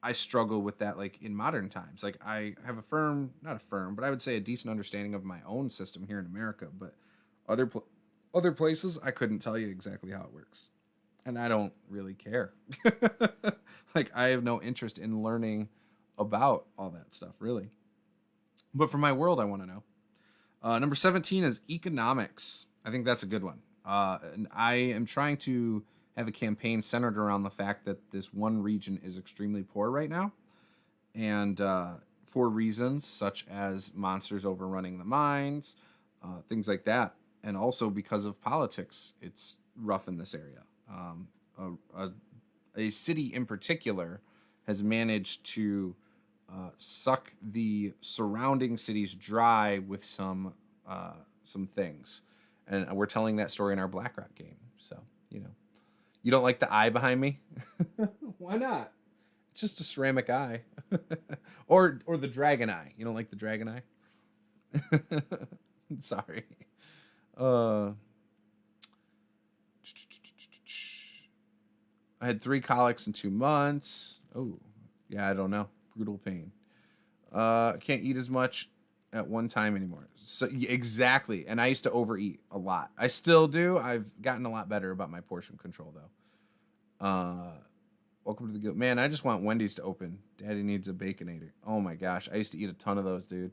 I struggle with that, in modern times. I have not a firm, but I would say a decent understanding of my own system here in America. But other places, I couldn't tell you exactly how it works. And I don't really care. I have no interest in learning about all that stuff, really. But for my world, I want to know. Number 17 is economics. I think that's a good one. And I am trying to have a campaign centered around the fact that this one region is extremely poor right now. And for reasons such as monsters overrunning the mines, things like that. And also because of politics, it's rough in this area. A city in particular has managed to suck the surrounding cities dry with some things. And we're telling that story in our Blackrock game. So, You don't like the eye behind me? Why not? It's just a ceramic eye. or the dragon eye. You don't like the dragon eye? Sorry. I had 3 colics in 2 months. Oh, yeah, I don't know. Brutal pain. Can't eat as much at one time anymore. So exactly. And I used to overeat a lot. I still do. I've gotten a lot better about my portion control though. Welcome to the guild. Man, I just want Wendy's to open. Daddy needs a Baconator. Oh my gosh. I used to eat a ton of those, dude.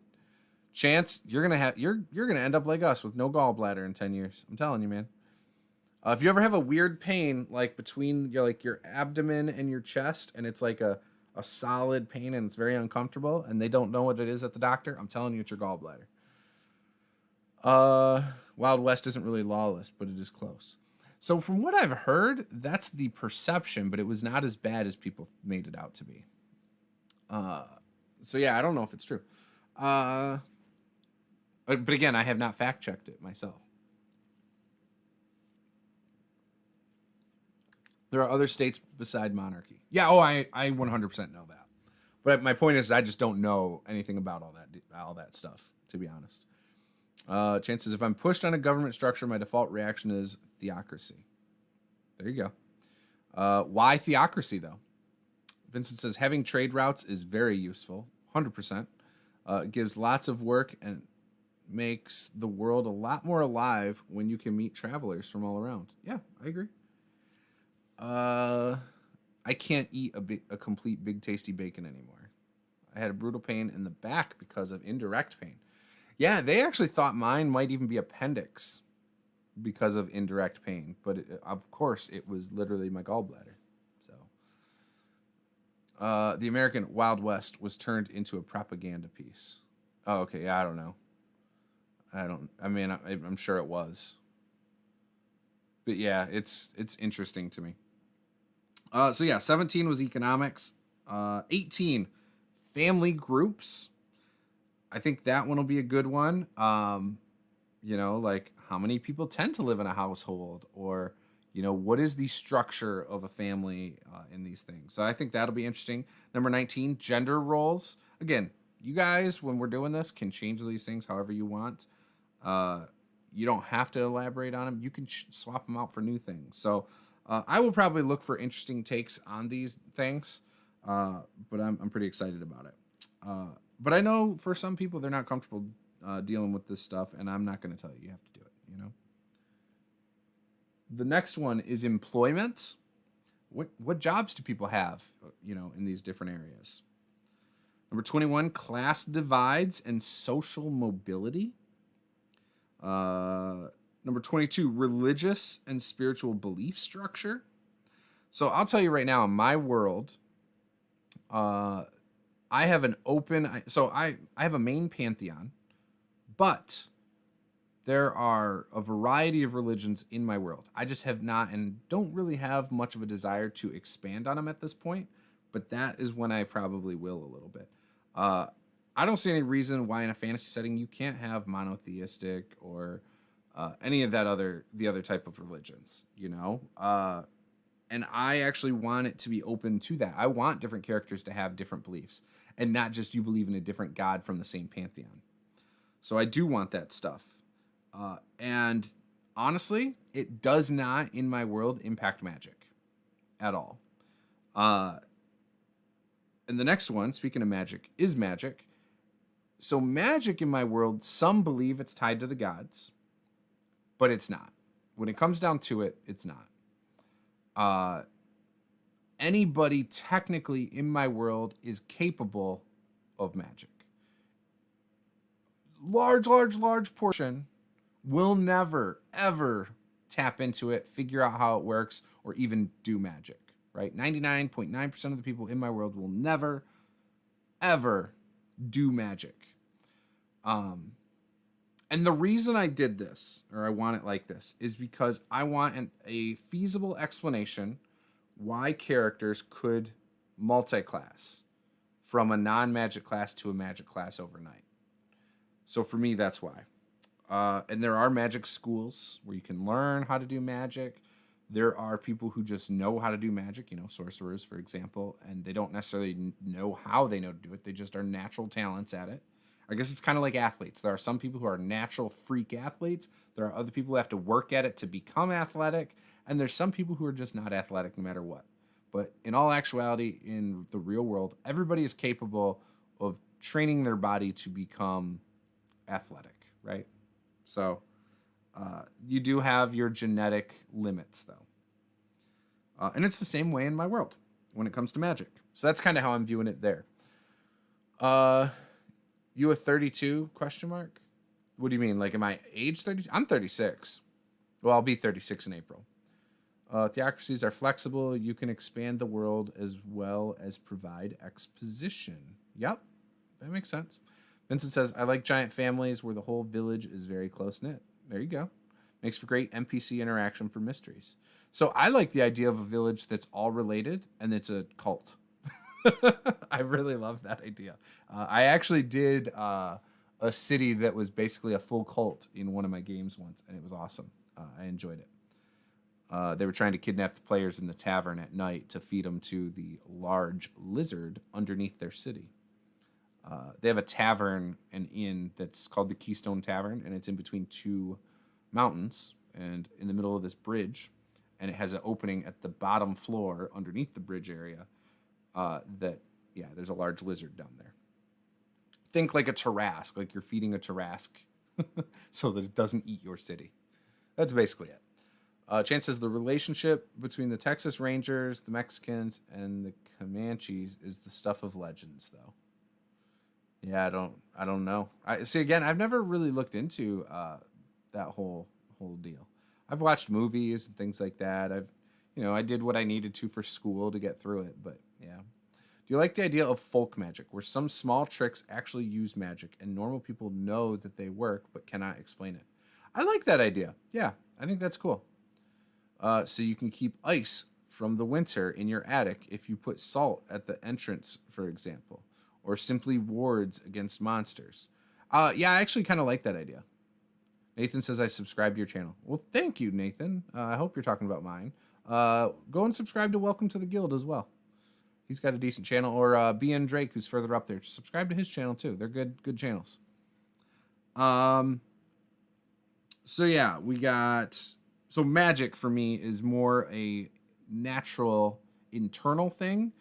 Chance, you're gonna end up like us with no gallbladder in 10 years. I'm telling you, man. If you ever have a weird pain between your abdomen and your chest, and it's a solid pain and it's very uncomfortable, and they don't know what it is at the doctor, I'm telling you, it's your gallbladder. Wild West isn't really lawless, but it is close. So from what I've heard, that's the perception, but it was not as bad as people made it out to be. So yeah, I don't know if it's true. But again, I have not fact-checked it myself. There are other states beside monarchy. Yeah, I 100% know that. But my point is, I just don't know anything about all that stuff, to be honest. Chances, if I'm pushed on a government structure, my default reaction is theocracy. There you go. Why theocracy, though? Vincent says, having trade routes is very useful, 100%. It gives lots of work and makes the world a lot more alive when you can meet travelers from all around. Yeah, I agree. I can't eat a complete big tasty bacon anymore. I had a brutal pain in the back because of indirect pain. Yeah, they actually thought mine might even be appendix because of indirect pain, but of course it was literally my gallbladder. So, The American Wild West was turned into a propaganda piece. Oh, okay. Yeah, I don't know. I'm sure it was. But yeah, it's interesting to me. So yeah, 17 was economics. 18, family groups. I think that one will be a good one. Like how many people tend to live in a household, or what is the structure of a family in these things. So I think that'll be interesting. Number 19, gender roles. Again, you guys, when we're doing this, can change these things however you want. You don't have to elaborate on them. You can swap them out for new things. So I will probably look for interesting takes on these things, but I'm pretty excited about it. But I know for some people they're not comfortable dealing with this stuff, and I'm not going to tell you have to do it. The next one is employment. What jobs do people have, in these different areas? Number 21, class divides and social mobility. Number 22, religious and spiritual belief structure. So I'll tell you right now, in my world, I have an open. I have a main pantheon, but there are a variety of religions in my world. I just have not and don't really have much of a desire to expand on them at this point, but that is when I probably will a little bit. I don't see any reason why in a fantasy setting you can't have monotheistic or any of the other type of religions, and I actually want it to be open to that. I want different characters to have different beliefs and not just you believe in a different god from the same pantheon. So I do want that stuff. And honestly, it does not in my world impact magic at all. And the next one, speaking of magic, is magic. So magic in my world, some believe it's tied to the gods, but it's not. When it comes down to it, it's not. Anybody technically in my world is capable of magic. Large portion will never, ever tap into it, figure out how it works, or even do magic, right? 99.9% of the people in my world will never, ever do magic. And the reason I did this, or I want it like this, is because I want a feasible explanation why characters could multi-class from a non-magic class to a magic class overnight. So for me, that's why. And there are magic schools where you can learn how to do magic. There are people who just know how to do magic, sorcerers, for example, and they don't necessarily know how they know to do it. They just are natural talents at it. I guess it's kind of like athletes. There are some people who are natural freak athletes. There are other people who have to work at it to become athletic. And there's some people who are just not athletic no matter what. But in all actuality, in the real world, everybody is capable of training their body to become athletic, right? So you do have your genetic limits, though. And it's the same way in my world when it comes to magic. So that's kind of how I'm viewing it there. You a 32 question mark? What do you mean? Like, am I age 30? I'm 36. Well, I'll be 36 in April. Theocracies are flexible. You can expand the world as well as provide exposition. Yep, that makes sense. Vincent says, I like giant families where the whole village is very close-knit. There you go. Makes for great NPC interaction for mysteries. So I like the idea of a village that's all related and it's a cult. I really love that idea. I actually did a city that was basically a full cult in one of my games once, and it was awesome. I enjoyed it. They were trying to kidnap the players in the tavern at night to feed them to the large lizard underneath their city. They have a tavern, an inn that's called the Keystone Tavern, and it's in between two mountains and in the middle of this bridge, and it has an opening at the bottom floor underneath the bridge area. There's a large lizard down there. Think like a Tarrasque, like you're feeding a Tarrasque so that it doesn't eat your city. That's basically it. Chance says the relationship between the Texas Rangers, the Mexicans, and the Comanches is the stuff of legends, though. Yeah, I don't know. I've never really looked into that whole deal. I've watched movies and things like that. I did what I needed to for school to get through it, but yeah. Do Do you like the idea of folk magic, where some small tricks actually use magic and normal people know that they work but cannot explain it? I like that idea. Yeah, I think that's cool. So you can keep ice from the winter in your attic if you put salt at the entrance, for example, or simply wards against monsters. Yeah, I actually kind of like that idea. Nathan says I subscribe to your channel. Well, thank you, Nathan. I hope you're talking about mine. Go and subscribe to Welcome to the Guild as well. He's got a decent channel. Or BN Drake, who's further up there. Subscribe to his channel too. They're good channels. So yeah, we got... So magic for me is more a natural internal thing.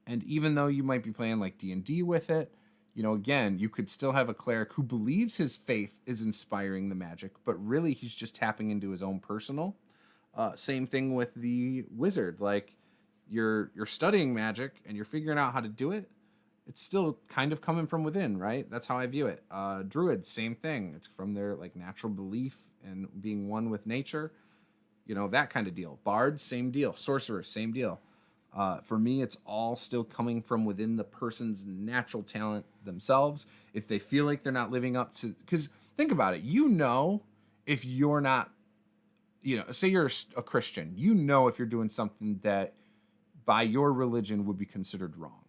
And even though you might be playing like D&D with it, you know, again, you could still have a cleric who believes his faith is inspiring the magic, but really he's just tapping into his own personal. Same thing with the wizard. Like you're studying magic and you're figuring out how to do it. It's still kind of coming from within, right? That's how I view it. Druid, same thing. It's from their like natural belief and being one with nature. You know, that kind of deal. Bards, same deal. Sorcerers, same deal. For me, it's all still coming from within the person's natural talent themselves. If they feel like they're not living up to... Because think about it. You know if you're not... You know, say you're a Christian. You know if you're doing something that by your religion would be considered wrong.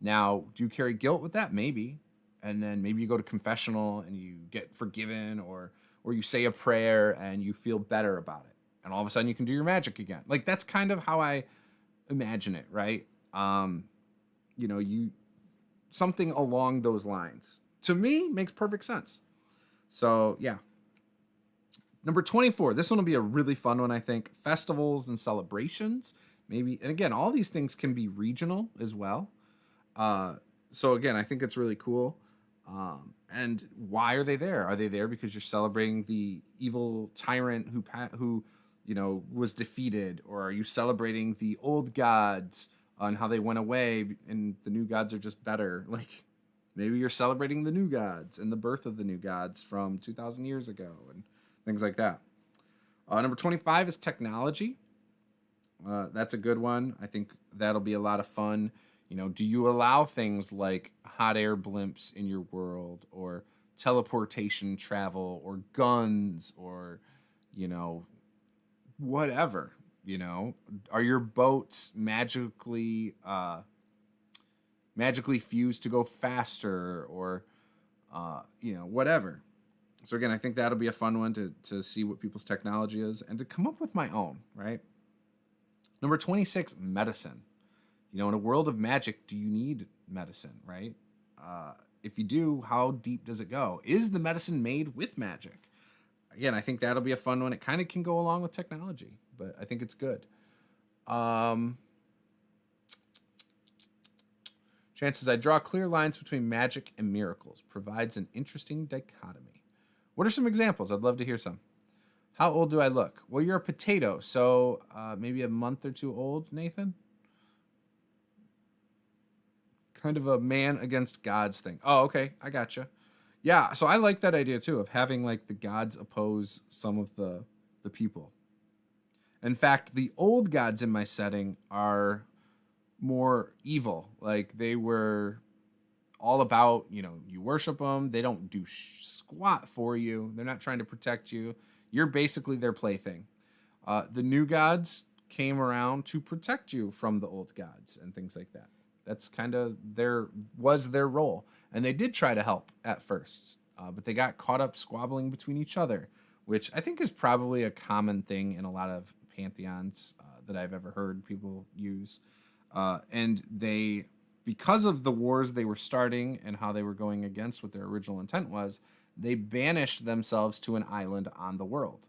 Now, do you carry guilt with that? Maybe. And then maybe you go to confessional and you get forgiven, or you say a prayer and you feel better about it. And all of a sudden you can do your magic again. Like, that's kind of how I imagine it, right? You know, something along those lines. To me, makes perfect sense. So, yeah. Number 24. This one will be a really fun one, I think. Festivals and celebrations. Maybe, and again, all these things can be regional as well. So again, I think it's really cool. And why are they there? Are they there because you're celebrating the evil tyrant who you know, was defeated? Or are you celebrating the old gods on how they went away and the new gods are just better? Like, maybe you're celebrating the new gods and the birth of the new gods from 2,000 years ago and things like that. Number 25 is technology. That's a good one. I think that'll be a lot of fun. You know, do you allow things like hot air blimps in your world, or teleportation travel, or guns, or, you know, whatever? You know, are your boats magically fused to go faster, or you know, whatever? So again, I think that'll be a fun one to see what people's technology is and to come up with my own, right? Number 26, medicine. You know, in a world of magic, do you need medicine, right? If you do, how deep does it go? Is the medicine made with magic? Again, I think that'll be a fun one. It kind of can go along with technology, but I think it's good. Chances I draw clear lines between magic and miracles. Provides an interesting dichotomy. What are some examples? I'd love to hear some. How old do I look? Well, you're a potato, so maybe a month or two old, Nathan? Kind of a man against gods thing. Oh, okay. I gotcha. Yeah, so I like that idea too, of having like the gods oppose some of the people. In fact, the old gods in my setting are more evil. Like, they were all about, you know, you worship them. They don't do squat for you. They're not trying to protect you. You're basically their plaything. The new gods came around to protect you from the old gods and things like that. That's kind of their role. And they did try to help at first, but they got caught up squabbling between each other, which I think is probably a common thing in a lot of pantheons that I've ever heard people use. And they, because of the wars they were starting and how they were going against what their original intent was, they banished themselves to an island on the world.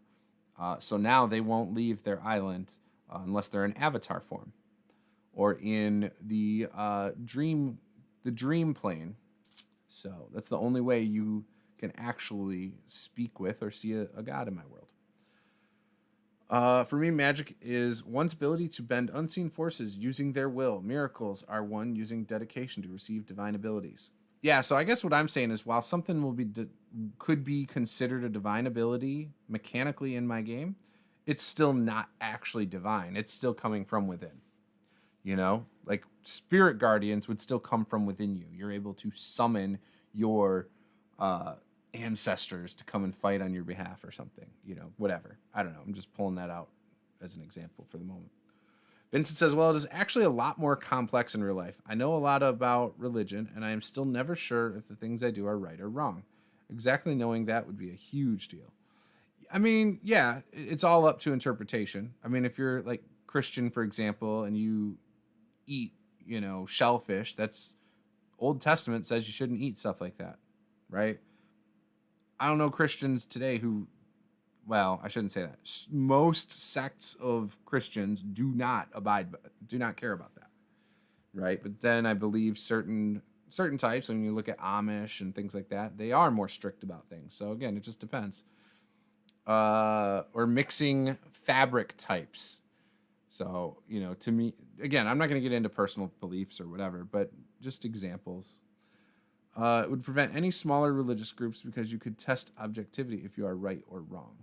So now they won't leave their island unless they're in avatar form or in the dream plane. So that's the only way you can actually speak with or see a god in my world. For me, magic is one's ability to bend unseen forces using their will. Miracles are one using dedication to receive divine abilities. Yeah, so I guess what I'm saying is, while something could be considered a divine ability mechanically in my game, it's still not actually divine. It's still coming from within. You know, like spirit guardians would still come from within you. You're able to summon your ancestors to come and fight on your behalf or something, whatever. I don't know. I'm just pulling that out as an example for the moment. Vincent says, well, it is actually a lot more complex in real life. I know a lot about religion, and I am still never sure if the things I do are right or wrong. Exactly knowing that would be a huge deal. I mean, yeah, it's all up to interpretation. I mean, if you're like Christian, for example, and you eat, shellfish, that's Old Testament says you shouldn't eat stuff like that, right? I don't know Christians today who, well, I shouldn't say that. Most sects of Christians do not care about that, right? But then I believe certain types, when you look at Amish and things like that, they are more strict about things. So again, it just depends. Or mixing fabric types. So, to me, again, I'm not going to get into personal beliefs or whatever, but just examples. It would prevent any smaller religious groups because you could test objectivity if you are right or wrong.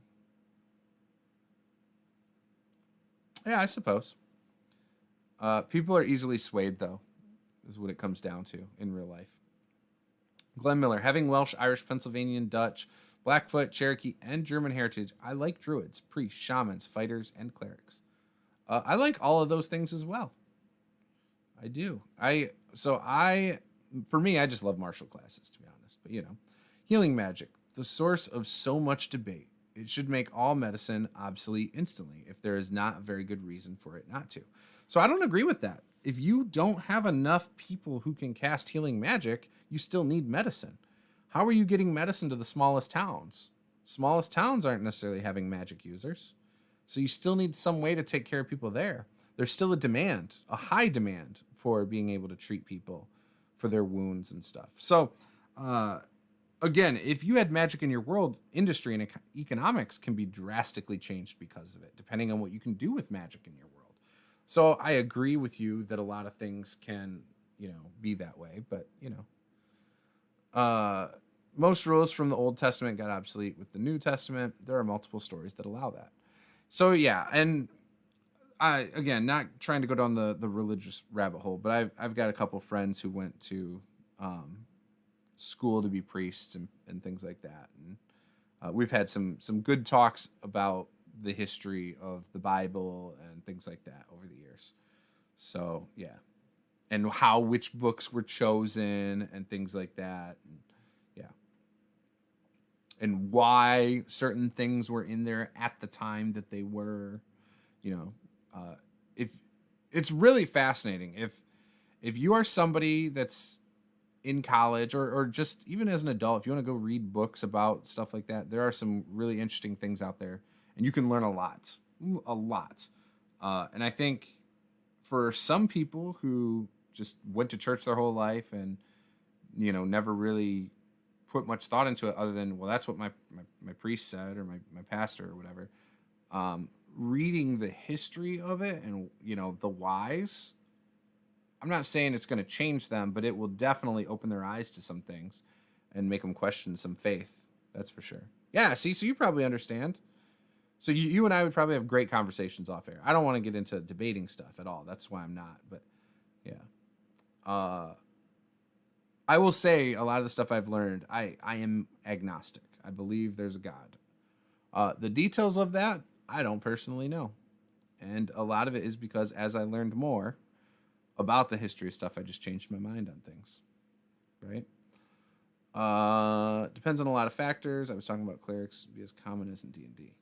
Yeah, I suppose. People are easily swayed, though, is what it comes down to in real life. Glenn Miller, having Welsh, Irish, Pennsylvanian, Dutch, Blackfoot, Cherokee, and German heritage, I like druids, priests, shamans, fighters, and clerics. I like all of those things as well. I do. For me, I just love martial classes, to be honest. But, healing magic, the source of so much debate. It should make all medicine obsolete instantly if there is not a very good reason for it not to. So I don't agree with that. If you don't have enough people who can cast healing magic, you still need medicine. How are you getting medicine to the smallest towns? Smallest towns aren't necessarily having magic users. So you still need some way to take care of people there. There's still a high demand for being able to treat people for their wounds and stuff. So, again, if you had magic in your world, industry and economics can be drastically changed because of it, depending on what you can do with magic in your world. So I agree with you that a lot of things can, be that way. But, most rules from the Old Testament got obsolete with the New Testament. There are multiple stories that allow that. So, yeah, and I, again, not trying to go down the religious rabbit hole, but I've got a couple friends who went to school to be priests and things like that. And we've had some good talks about the history of the Bible and things like that over the years. So, yeah. And which books were chosen and things like that. And, yeah. And why certain things were in there at the time that they were, if it's really fascinating. If you are somebody that's in college or just even as an adult, if you want to go read books about stuff like that, there are some really interesting things out there and you can learn a lot. And I think for some people who just went to church their whole life and, never really put much thought into it other than, well, that's what my priest said or my pastor or whatever. Reading the history of it and, the whys, I'm not saying it's going to change them, but it will definitely open their eyes to some things and make them question some faith. That's for sure. Yeah, see, so you probably understand. So you and I would probably have great conversations off air. I don't want to get into debating stuff at all. That's why I'm not. But, yeah. I will say a lot of the stuff I've learned, I am agnostic. I believe there's a God. The details of that, I don't personally know. And a lot of it is because as I learned more about the history of stuff, I just changed my mind on things. Right? Depends on a lot of factors. I was talking about clerics be as common as in D&D.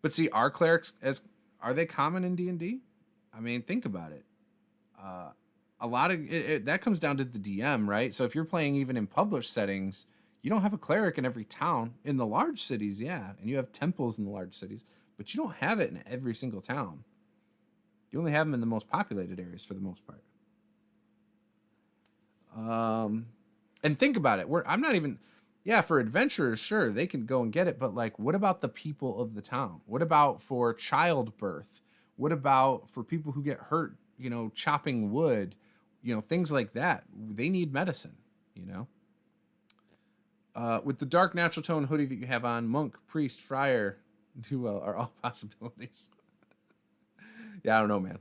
But see, are clerics are they common in D&D? I mean, think about it. A lot of that comes down to the DM, right? So if you're playing even in published settings, you don't have a cleric in every town. In the large cities, yeah, and you have temples in the large cities, but you don't have it in every single town. You only have them in the most populated areas for the most part. And think about it. I'm not even, for adventurers, sure, they can go and get it, but like, what about the people of the town? What about for childbirth? What about for people who get hurt, chopping wood, things like that? They need medicine, With the dark natural tone hoodie that you have on, monk, priest, friar, do well are all possibilities. Yeah, I don't know, man.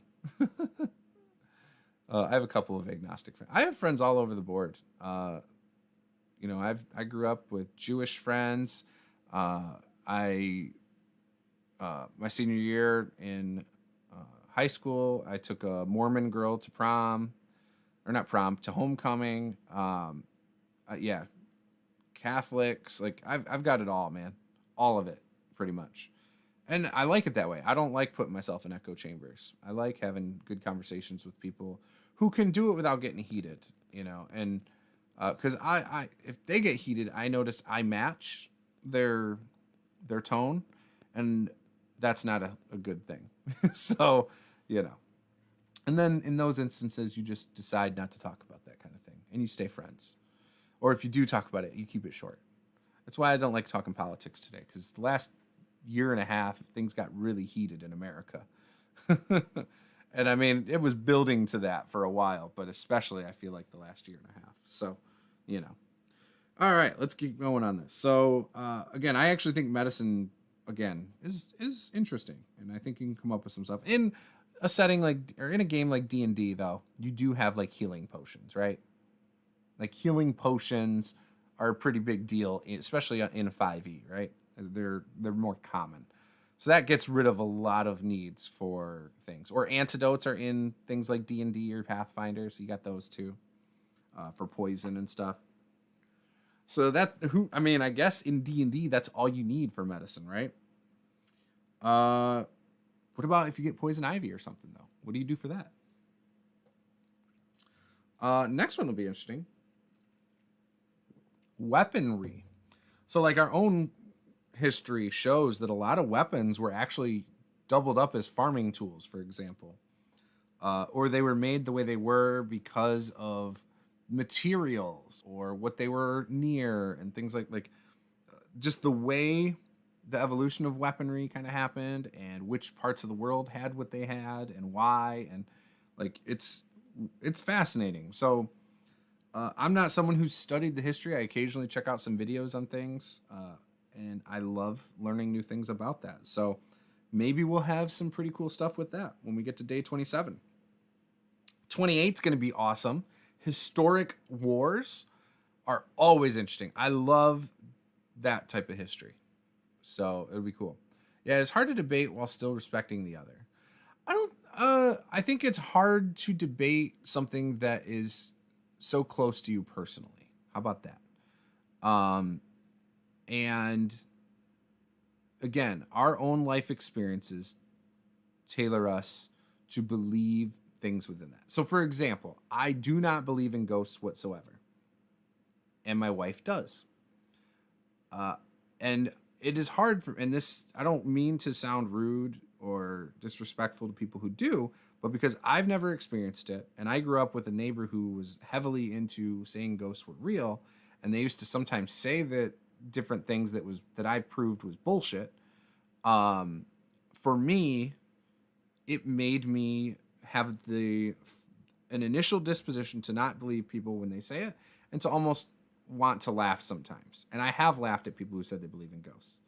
I have a couple of agnostic friends. I have friends all over the board. I grew up with Jewish friends. I My senior year in high school, I took a Mormon girl to prom, or not prom, to homecoming. Yeah, Catholics. Like I've got it all, man, all of it, pretty much. And I like it that way. I don't like putting myself in echo chambers. I like having good conversations with people who can do it without getting heated, and because if they get heated, I notice I match their tone, and that's not a good thing. So, and then in those instances, you just decide not to talk about that kind of thing, and you stay friends. Or if you do talk about it, you keep it short. That's why I don't like talking politics today, because the last year and a half, things got really heated in America. And I mean, it was building to that for a while, but especially I feel like the last year and a half. So, All right, let's keep going on this. So, again, I actually think medicine, again, is interesting, and I think you can come up with some stuff in a setting or in a game like D&D. Though you do have like healing potions, right? Like healing potions are a pretty big deal, especially in 5e, right? They're more common, so that gets rid of a lot of needs for things. Or antidotes are in things like D&D or Pathfinder, so you got those too, for poison and stuff. So I guess in D&D, that's all you need for medicine, right? What about if you get poison ivy or something, though? What do you do for that? Next one will be interesting. Weaponry. So, like, our own history shows that a lot of weapons were actually doubled up as farming tools, for example. Or they were made the way they were because of materials or what they were near and things like just the way the evolution of weaponry kind of happened, and which parts of the world had what they had and why, and like it's fascinating. So I'm not someone who's studied the history. I occasionally check out some videos on things, and I love learning new things about that. So maybe we'll have some pretty cool stuff with that when we get to day 27. 28 is going to be awesome. Historic wars are always interesting. I love that type of history. So it'll be cool. Yeah, it's hard to debate while still respecting the other. I think it's hard to debate something that is so close to you personally. How about that? And again, our own life experiences tailor us to believe things within that. So, for example, I do not believe in ghosts whatsoever, and my wife does. And it is hard and this, I don't mean to sound rude or disrespectful to people who do, but because I've never experienced it, and I grew up with a neighbor who was heavily into saying ghosts were real, and they used to sometimes say that different things that I proved was bullshit. For me, it made me have an initial disposition to not believe people when they say it, and to almost want to laugh sometimes. And I have laughed at people who said they believe in ghosts.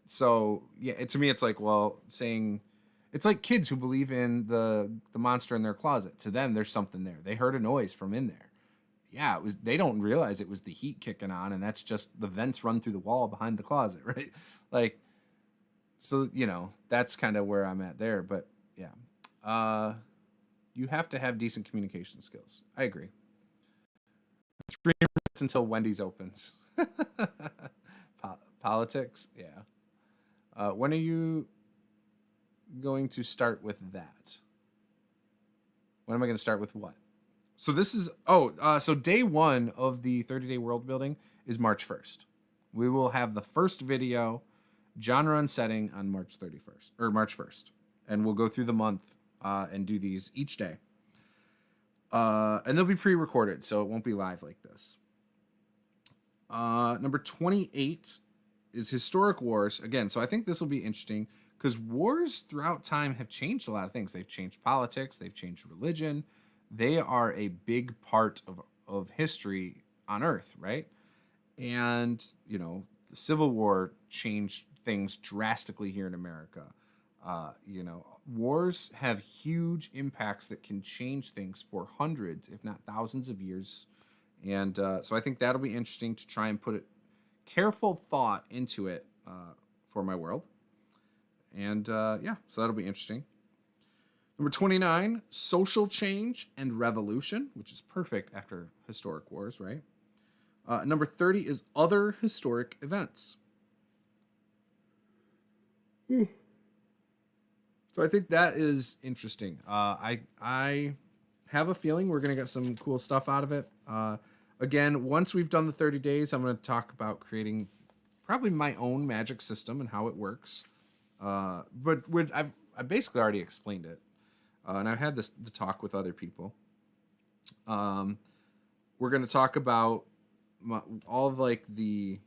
So yeah, to me, it's like, it's like kids who believe in the monster in their closet. To them, there's something there. They heard a noise from in there. Yeah, they don't realize it was the heat kicking on, and that's just the vents run through the wall behind the closet, right? Like, so, that's kind of where I'm at there. But yeah, you have to have decent communication skills. I agree. 3 minutes until Wendy's opens. Politics, yeah. When are you going to start with that? When am I going to start with what? So this is, so day 1 of the 30-day world building is March 1st. We will have the first video, genre and setting, on March 31st, or March 1st. And we'll go through the month and do these each day. And they'll be pre-recorded, so it won't be live like this. Number 28 is historic wars. Again, so I think this will be interesting because wars throughout time have changed a lot of things. They've changed politics. They've changed religion. They are a big part of history on Earth, right? And, the Civil War changed things drastically here in America. You know, wars have huge impacts that can change things for hundreds, if not thousands of years. And so I think that'll be interesting to try and put careful thought into it for my world. And yeah, so that'll be interesting. Number 29, social change and revolution, which is perfect after historic wars, right? Number 30 is other historic events. So I think that is interesting. I have a feeling we're going to get some cool stuff out of it. Again, once we've done the 30 days, I'm going to talk about creating probably my own magic system and how it works. But I basically already explained it. And I've had the talk with other people. We're going to talk about all of like the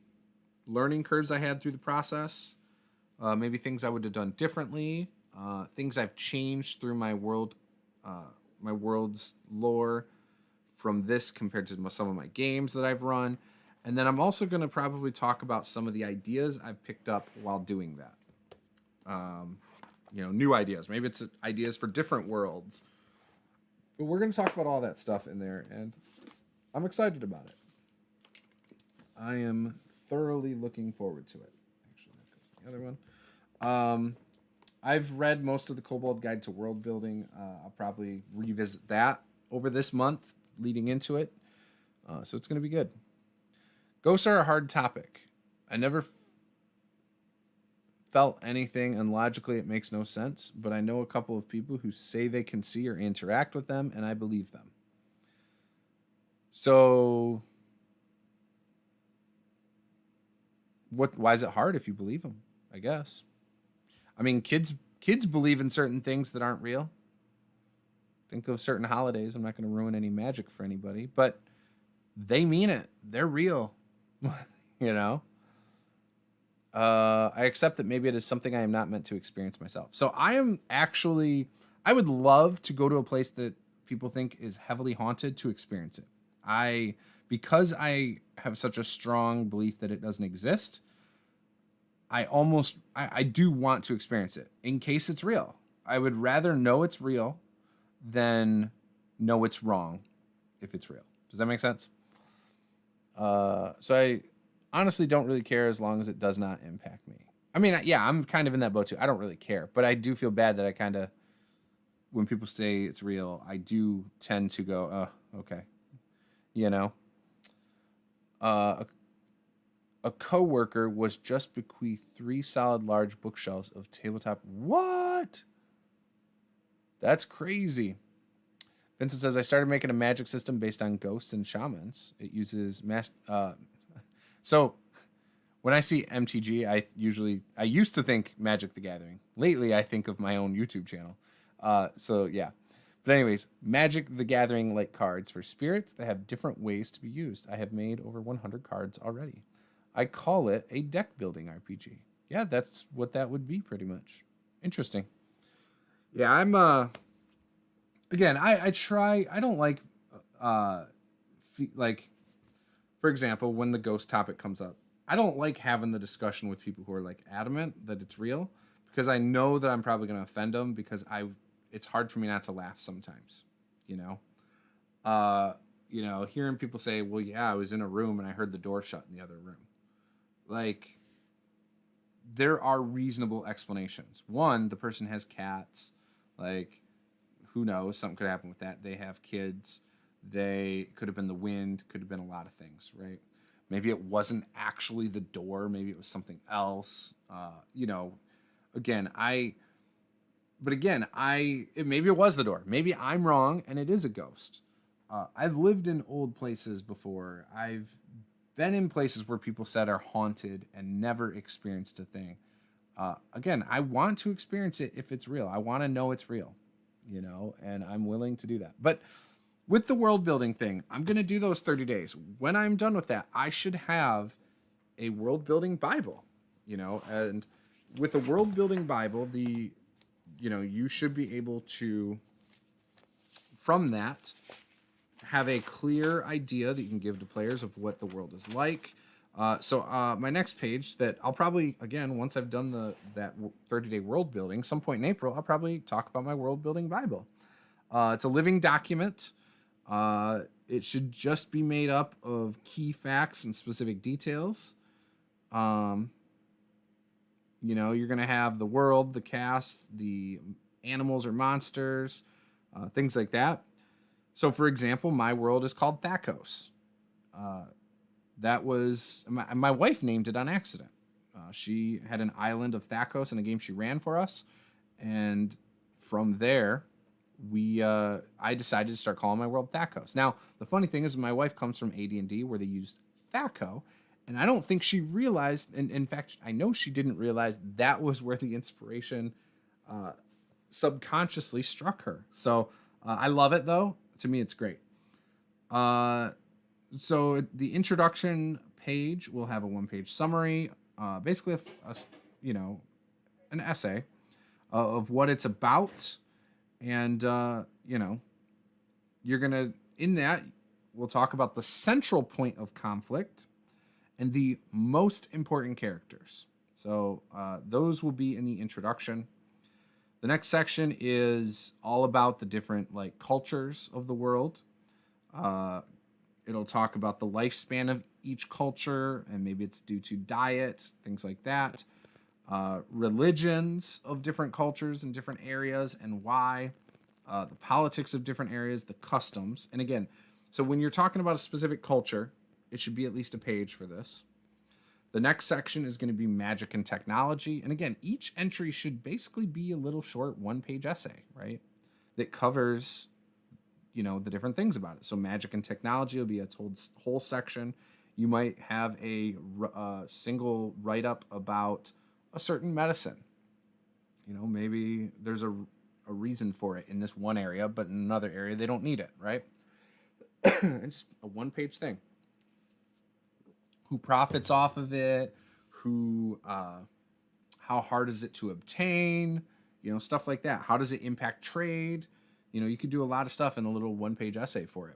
learning curves I had through the process. Maybe things I would have done differently. Things I've changed through my world's lore from this compared to some of my games that I've run. And then I'm also going to probably talk about some of the ideas I've picked up while doing that. You know, new ideas. Maybe it's ideas for different worlds. But we're going to talk about all that stuff in there, and I'm excited about it. I am thoroughly looking forward to it. Actually, that goes to the other one. I've read most of the Kobold Guide to World Building. I'll probably revisit that over this month leading into it. So it's going to be good. Ghosts are a hard topic. I never felt anything, and logically it makes no sense, but I know a couple of people who say they can see or interact with them, and I believe them. So why is it hard if you believe them? I guess. I mean, kids believe in certain things that aren't real. Think of certain holidays. I'm not going to ruin any magic for anybody, but they mean it. They're real. You know? I accept that maybe it is something I am not meant to experience myself. So I would love to go to a place that people think is heavily haunted to experience it. Because I have such a strong belief that it doesn't exist, I do want to experience it in case it's real. I would rather know it's real than know it's wrong if it's real. Does that make sense? So I honestly don't really care as long as it does not impact me. I mean, yeah, I'm kind of in that boat too. I don't really care, but I do feel bad that I kind of, when people say it's real, I do tend to go, oh, okay. You know? A coworker was just bequeathed 3 solid large bookshelves of tabletop. What? That's crazy. Vincent says, I started making a magic system based on ghosts and shamans. It uses so when I see MTG, I used to think Magic the Gathering. Lately, I think of my own YouTube channel. So yeah. But anyways, Magic the Gathering like cards for spirits that have different ways to be used. I have made over 100 cards already. I call it a deck building RPG. Yeah, that's what that would be pretty much. Interesting. Yeah, I'm again, I don't like for example, when the ghost topic comes up, I don't like having the discussion with people who are like adamant that it's real, because I know that I'm probably going to offend them, because it's hard for me not to laugh sometimes, you know? Hearing people say, well, yeah, I was in a room and I heard the door shut in the other room. Like, there are reasonable explanations. One, the person has cats. Like, who knows? Something could happen with that. They have kids. They could have been the wind. Could have been a lot of things, right? Maybe it wasn't actually the door. Maybe it was something else. Maybe it was the door. Maybe I'm wrong and it is a ghost. I've lived in old places before. I've been in places where people said are haunted and never experienced a thing. Again, I want to experience it if it's real. I want to know it's real, and I'm willing to do that. But with the world building thing, I'm going to do those 30 days. When I'm done with that, I should have a world building Bible, and with a world building Bible, you should be able to, from that, have a clear idea that you can give to players of what the world is like, My next page that I'll probably, again, once I've done that 30-day world building, some point in April, I'll probably talk about my world building Bible. It's a living document. It should just be made up of key facts and specific details. You're going to have the world, the cast, the animals or monsters, things like that. So, for example, my world is called Thakos. That was my wife named it on accident. She had an island of Thakos in a game she ran for us, and from there, I decided to start calling my world Thakos. Now, the funny thing is, my wife comes from AD&D where they used Thaco, and I don't think she realized, and in fact, I know she didn't realize that was where the inspiration subconsciously struck her. So I love it, though. To me, it's great. So the introduction page will have a one-page summary, basically an essay of what it's about. And, you're going to, in that, we'll talk about the central point of conflict and the most important characters. So those will be in the introduction. The next section is all about the different cultures of the world. It'll talk about the lifespan of each culture, and maybe it's due to diet, things like that. Religions of different cultures in different areas and why. The politics of different areas, the customs. And again, so when you're talking about a specific culture, it should be at least a page for this. The next section is going to be magic and technology. And again, each entry should basically be a little short one-page essay, right? That covers, the different things about it. So magic and technology will be a whole section. You might have a single write-up about a certain medicine. Maybe there's a reason for it in this one area, but in another area, they don't need it, right? It's a one-page thing. Who profits off of it? How hard is it to obtain? Stuff like that. How does it impact trade? You could do a lot of stuff in a little one-page essay for it.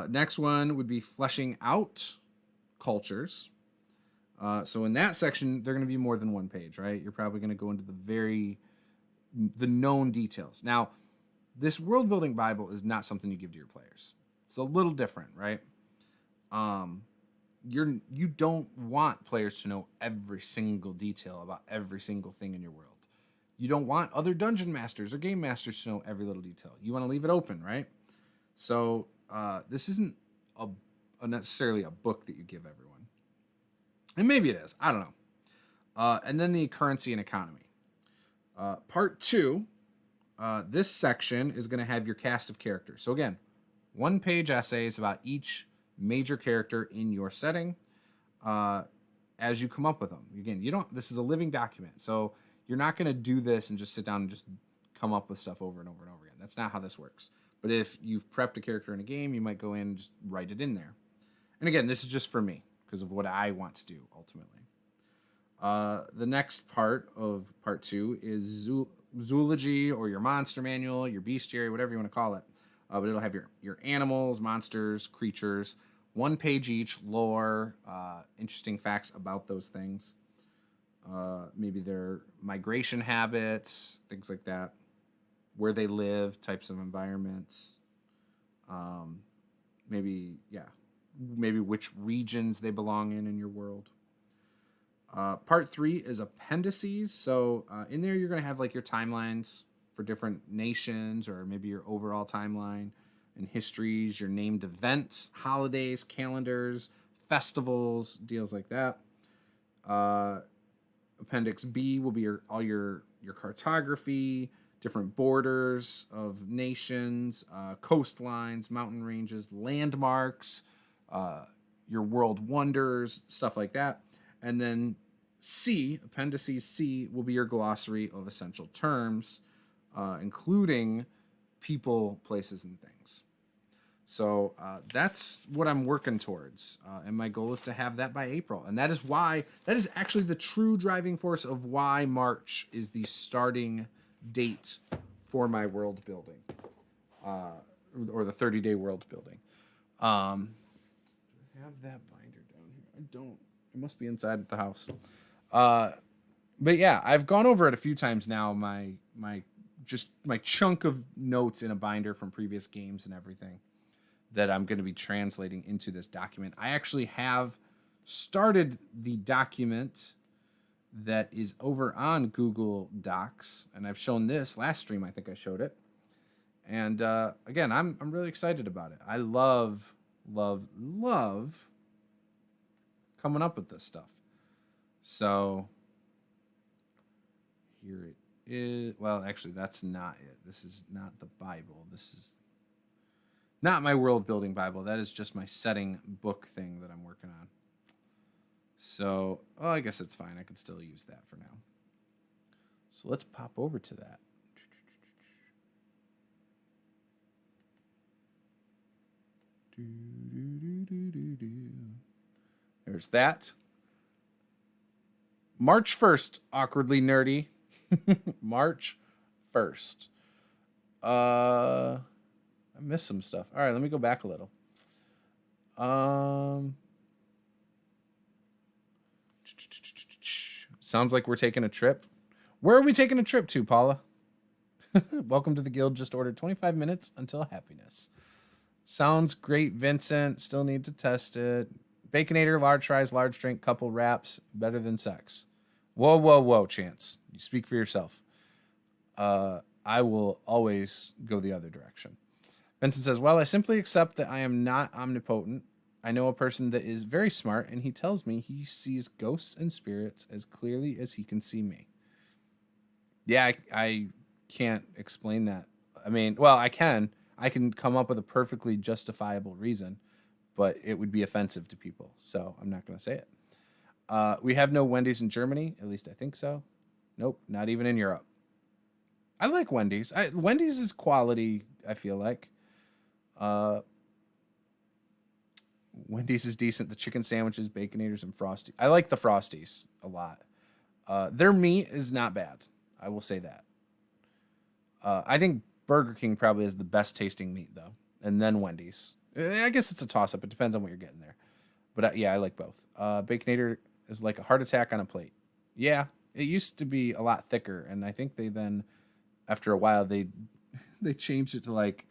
Next one would be fleshing out cultures. So in that section, they're going to be more than one page, right? You're probably going to go into the known details. Now, this world-building Bible is not something you give to your players. It's a little different, right? You don't want players to know every single detail about every single thing in your world. You don't want other dungeon masters or game masters to know every little detail. You want to leave it open, right? So this isn't necessarily a book that you give everyone. And maybe it is. I don't know. And then the currency and economy. Part 2, this section is going to have your cast of characters. So again, one-page essays about each major character in your setting as you come up with them. Again, this is a living document. So you're not going to do this and just sit down and just come up with stuff over and over and over again. That's not how this works. But if you've prepped a character in a game, you might go in and just write it in there. And again, this is just for me because of what I want to do ultimately. The next part of part 2 is zoology or your monster manual, your bestiary, whatever you want to call it. But it'll have your animals, monsters, creatures, one page each, lore, interesting facts about those things. Maybe their migration habits, things like that. Where they live, types of environments. Maybe which regions they belong in your world. Part 3 is appendices. So in there, you're going to have your timelines for different nations or maybe your overall timeline and histories, your named events, holidays, calendars, festivals, deals like that. Appendix B will be all your cartography, different borders of nations, coastlines, mountain ranges, landmarks, your world wonders, stuff like that. And then C, appendices C, will be your glossary of essential terms, including people, places, and things. So that's what I'm working towards. And my goal is to have that by April. And that is actually the true driving force of why March is the starting date for my world building, or the 30-day world building. I have that binder down here. I don't. It must be inside the house. But yeah, I've gone over it a few times now. My chunk of notes in a binder from previous games and everything that I'm going to be translating into this document. I actually have started the document that is over on Google Docs, and I've shown this last stream. I think I showed it, and again, I'm really excited about it. I love coming up with this stuff. So here it is. Well, actually, that's not it. This is not the Bible. This is not my world building Bible. That is just my setting book thing that I'm working on. So, I guess it's fine. I can still use that for now. So let's pop over to that. There's that. March 1st, awkwardly nerdy. March 1st. I missed some stuff. All right, let me go back a little. Sounds like we're taking a trip. Where are we taking a trip to, Paula? Welcome to the guild. Just ordered 25 minutes until happiness. Sounds great, Vincent. Still need to test it. Baconator, large fries, large drink, couple wraps. Better than sex. Whoa, Chance. You speak for yourself. I will always go the other direction. Vincent says, well, I simply accept that I am not omnipotent. I know a person that is very smart, and he tells me he sees ghosts and spirits as clearly as he can see me. Yeah, I can't explain that. I mean, well, I can. I can come up with a perfectly justifiable reason, but it would be offensive to people, so I'm not going to say it. We have no Wendy's in Germany. At least I think so. Nope, not even in Europe. I like Wendy's. Wendy's is quality, I feel like. Wendy's is decent. The chicken sandwiches, Baconators, and Frosty. I like the Frosties a lot. Their meat is not bad. I will say that. I think Burger King probably has the best tasting meat, though. And then Wendy's. I guess it's a toss-up. It depends on what you're getting there. But yeah, I like both. Baconator is like a heart attack on a plate. Yeah, it used to be a lot thicker. And I think they then, after a while, they changed it to like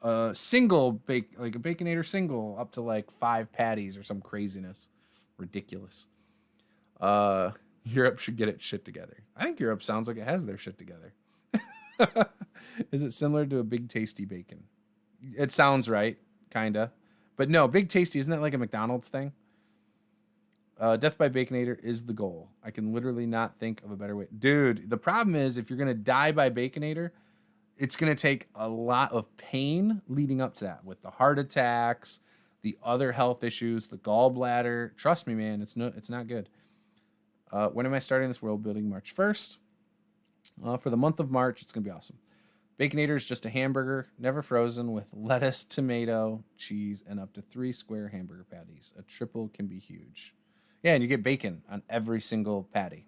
a single, like a Baconator single up to like 5 patties or some craziness. Ridiculous. Europe should get its shit together. I think Europe sounds like it has their shit together. Is it similar to a Big Tasty bacon? It sounds right, kinda. But no, Big Tasty, isn't that like a McDonald's thing? Death by Baconator is the goal. I can literally not think of a better way. Dude, the problem is if you're going to die by Baconator, it's going to take a lot of pain leading up to that with the heart attacks, the other health issues, the gallbladder. Trust me, man, it's not good. When am I starting this world building? March 1st. For the month of March, it's going to be awesome. Baconator is just a hamburger, never frozen, with lettuce, tomato, cheese, and up to 3 square hamburger patties. A triple can be huge. Yeah, and you get bacon on every single patty.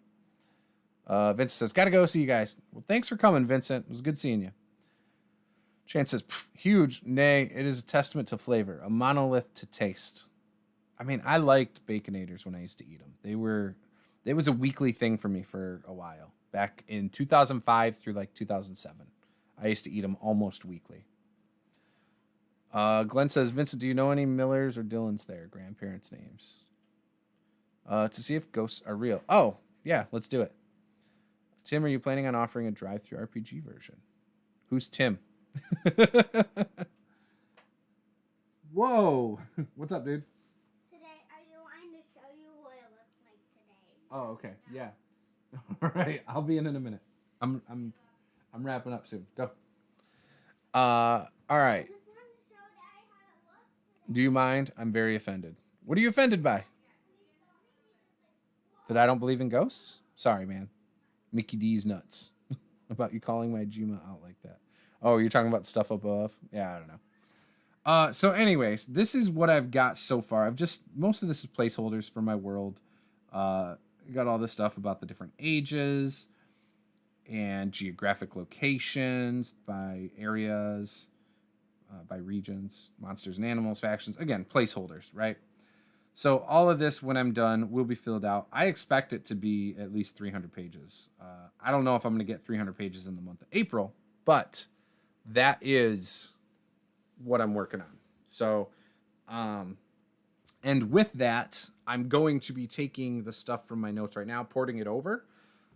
Vincent says, gotta go, see you guys. Well, thanks for coming, Vincent. It was good seeing you. Chance says, huge. Nay, it is a testament to flavor, a monolith to taste. I mean, I liked Baconators when I used to eat them. It was a weekly thing for me for a while. Back in 2005 through like 2007. I used to eat them almost weekly. Glenn says, Vincent, do you know any Millers or Dylans there? Grandparents' names. To see if ghosts are real. Oh, yeah, let's do it. Tim, are you planning on offering a drive-through RPG version? Who's Tim? Whoa. What's up, dude? Today, I wanted to show you what it looks like today. Oh, okay. Yeah. All right. I'll be in a minute. I'm wrapping up soon. Go. All right. Do you mind? I'm very offended. What are you offended by? That I don't believe in ghosts? Sorry, man. Mickey D's nuts. About you calling my Jima out like that. Oh, you're talking about the stuff above? Yeah, I don't know. So anyways, this is what I've got so far. Most of this is placeholders for my world. Got all this stuff about the different ages and geographic locations by areas, by regions, monsters and animals, factions. Again, placeholders, right? So all of this, when I'm done, will be filled out. I expect it to be at least 300 pages. I don't know if I'm going to get 300 pages in the month of April, but that is what I'm working on. So, and with that, I'm going to be taking the stuff from my notes right now, porting it over.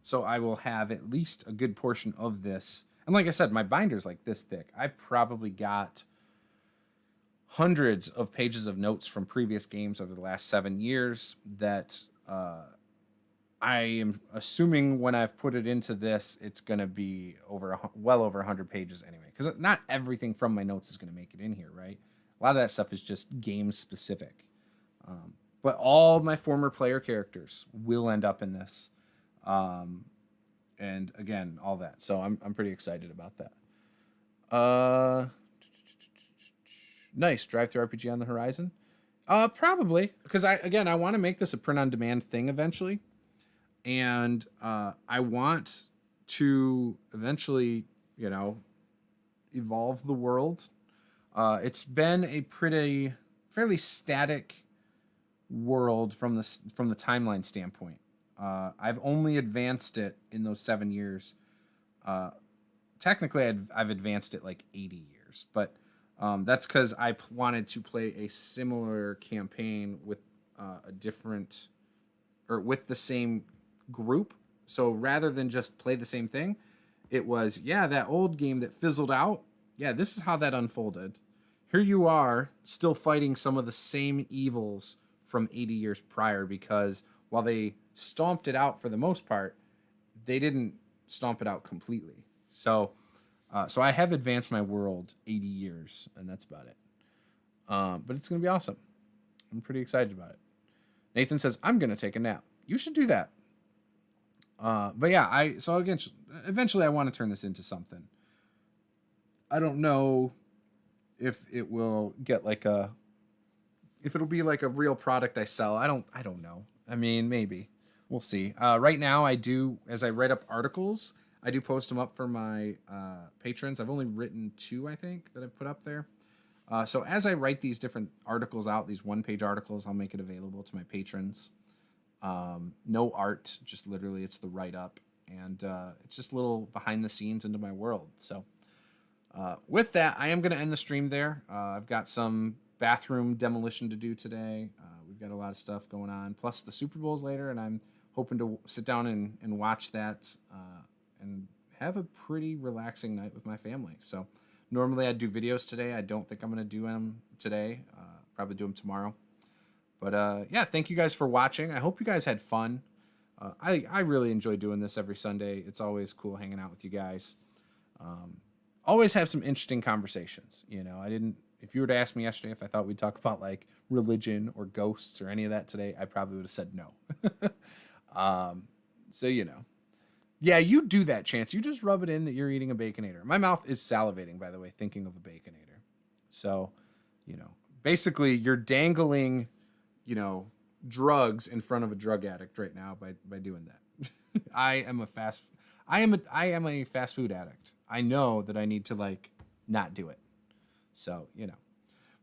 So I will have at least a good portion of this. And like I said, my binder's like this thick. I probably got hundreds of pages of notes from previous games over the last 7 years that I am assuming when I've put it into this, it's going to be well over 100 pages anyway. Because not everything from my notes is going to make it in here, right? A lot of that stuff is just game specific. But all my former player characters will end up in this. And again, all that. So I'm pretty excited about that. Nice. Drive-through RPG on the horizon? Probably. Because I want to make this a print-on-demand thing eventually. And I want to eventually, evolve the world. It's been a fairly static world from the timeline standpoint. I've only advanced it in those 7 years. Technically, I've advanced it like 80 years, but that's because I wanted to play a similar campaign with with the same group. So rather than just play the same thing, it was, that old game that fizzled out. Yeah, this is how that unfolded. Here you are still fighting some of the same evils from 80 years prior, because while they stomped it out for the most part, they didn't stomp it out completely. So I have advanced my world 80 years, and that's about it. But it's going to be awesome. I'm pretty excited about it. Nathan says, I'm going to take a nap. You should do that. But yeah, eventually I want to turn this into something. I don't know if it will get if it'll be like a real product I sell. I don't know. I mean, maybe. We'll see. Right now as I write up articles, I do post them up for my patrons. I've only written 2, I think, that I've put up there. So as I write these different articles out, these one-page articles, I'll make it available to my patrons. No art, just literally it's the write-up. And it's just a little behind the scenes into my world. So with that, I am going to end the stream there. I've got some bathroom demolition to do today. We've got a lot of stuff going on. Plus the Super Bowl's later, and I'm hoping to sit down and watch that and have a pretty relaxing night with my family. So normally I'd do videos today. I don't think I'm going to do them today. Probably do them tomorrow. But yeah, thank you guys for watching. I hope you guys had fun. I really enjoy doing this every Sunday. It's always cool hanging out with you guys. Always have some interesting conversations. If you were to ask me yesterday if I thought we'd talk about like religion or ghosts or any of that today, I probably would have said no. So, yeah, you do that, Chance. You just rub it in that you're eating a Baconator. My mouth is salivating, by the way, thinking of a Baconator. So, basically you're dangling, drugs in front of a drug addict right now by doing that. I am a fast food addict. I know that I need to not do it. So,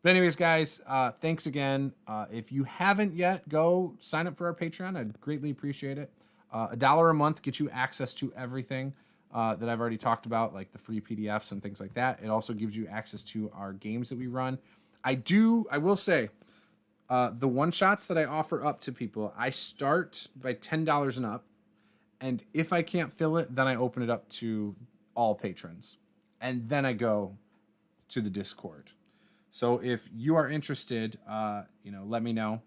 But anyways, guys, thanks again. If you haven't yet, go sign up for our Patreon. I'd greatly appreciate it. $1 a month gets you access to everything that I've already talked about, like the free PDFs and things like that. It also gives you access to our games that we run. I will say, the one-shots that I offer up to people, I start by $10 and up. And if I can't fill it, then I open it up to all patrons. And then I go to the Discord. So if you are interested, let me know.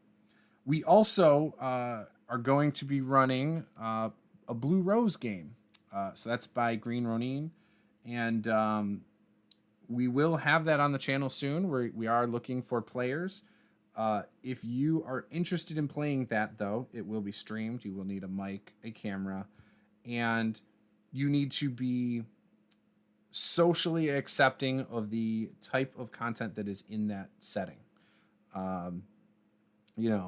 We also are going to be running a Blue Rose game. So that's by Green Ronin. And we will have that on the channel soon. We are looking for players. If you are interested in playing that, though, it will be streamed. You will need a mic, a camera, and you need to be socially accepting of the type of content that is in that setting.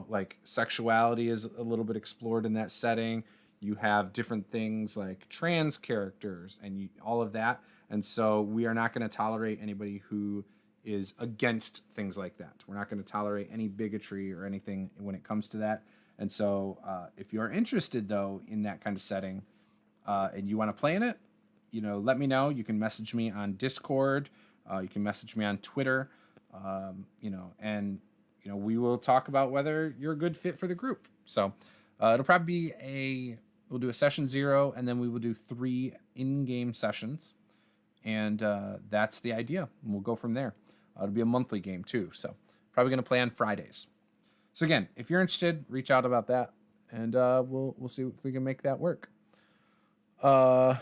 Like sexuality is a little bit explored in that setting. You have different things like trans characters and all of that. And so we are not going to tolerate anybody who is against things like that. We're not going to tolerate any bigotry or anything when it comes to that. And so if you're interested, though, in that kind of setting and you want to play in it, let me know. You can message me on Discord. You can message me on Twitter, and we will talk about whether you're a good fit for the group. So it'll probably be we'll do a session 0, and then we will do 3 in-game sessions. And that's the idea. And we'll go from there. It'll be a monthly game too. So probably going to play on Fridays. So again, if you're interested, reach out about that, and we'll see if we can make that work. Gonna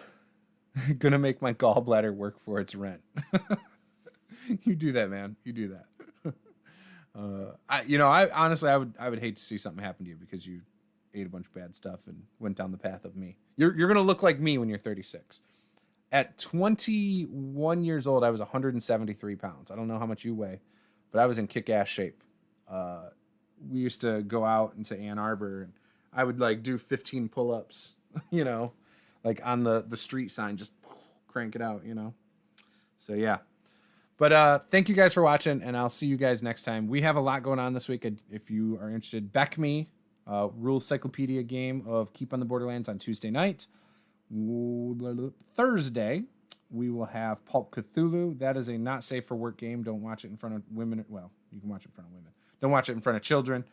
make my gallbladder work for its rent. You do that, man. You do that. I honestly, I would hate to see something happen to you because you ate a bunch of bad stuff and went down the path of me. You're gonna look like me when you're 36. At 21 years old, I was 173 pounds. I don't know how much you weigh, but I was in kick-ass shape. We used to go out into Ann Arbor, and I would do 15 pull-ups, on the street sign, just crank it out, So yeah. But thank you guys for watching, and I'll see you guys next time. We have a lot going on this week. If you are interested, Beck Me, Rules Cyclopedia game of Keep on the Borderlands on Tuesday night. Thursday, we will have Pulp Cthulhu. That is a not safe for work game. Don't watch it in front of women. Well, you can watch it in front of women. Don't watch it in front of children.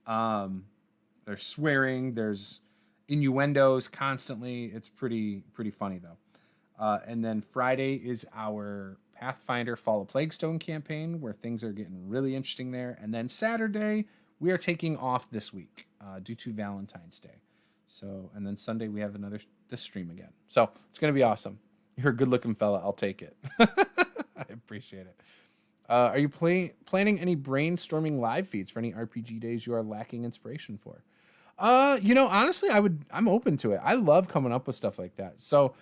There's swearing. There's innuendos constantly. It's pretty funny, though. And then Friday is our Pathfinder Fall of Plaguestone campaign, where things are getting really interesting there. And then Saturday, we are taking off this week due to Valentine's Day. So, and then Sunday we have this stream again. So it's going to be awesome. You're a good looking fella. I'll take it. I appreciate it. Are you planning any brainstorming live feeds for any RPG days you are lacking inspiration for? Honestly, I'm open to it. I love coming up with stuff like that. So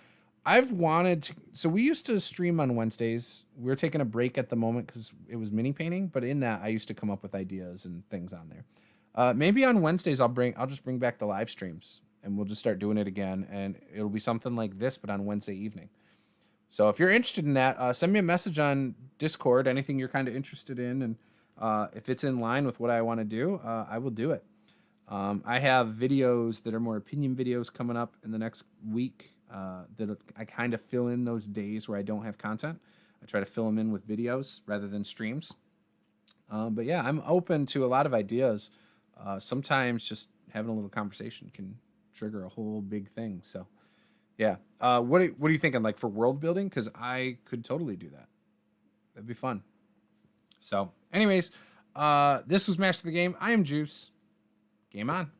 we used to stream on Wednesdays. We're taking a break at the moment because it was mini painting, but in that I used to come up with ideas and things on there. Maybe on Wednesdays I'll just bring back the live streams, and we'll just start doing it again, and it'll be something like this, but on Wednesday evening. So if you're interested in that, send me a message on Discord, anything you're kind of interested in, and if it's in line with what I want to do, I will do it. I have videos that are more opinion videos coming up in the next week that I kind of fill in those days where I don't have content. I try to fill them in with videos rather than streams. But yeah, I'm open to a lot of ideas. Sometimes just having a little conversation can trigger a whole big thing. So yeah. What are you thinking, for world building? Because I could totally do that. That'd be fun. So anyways, this was Master the Game. I am Juice. Game on.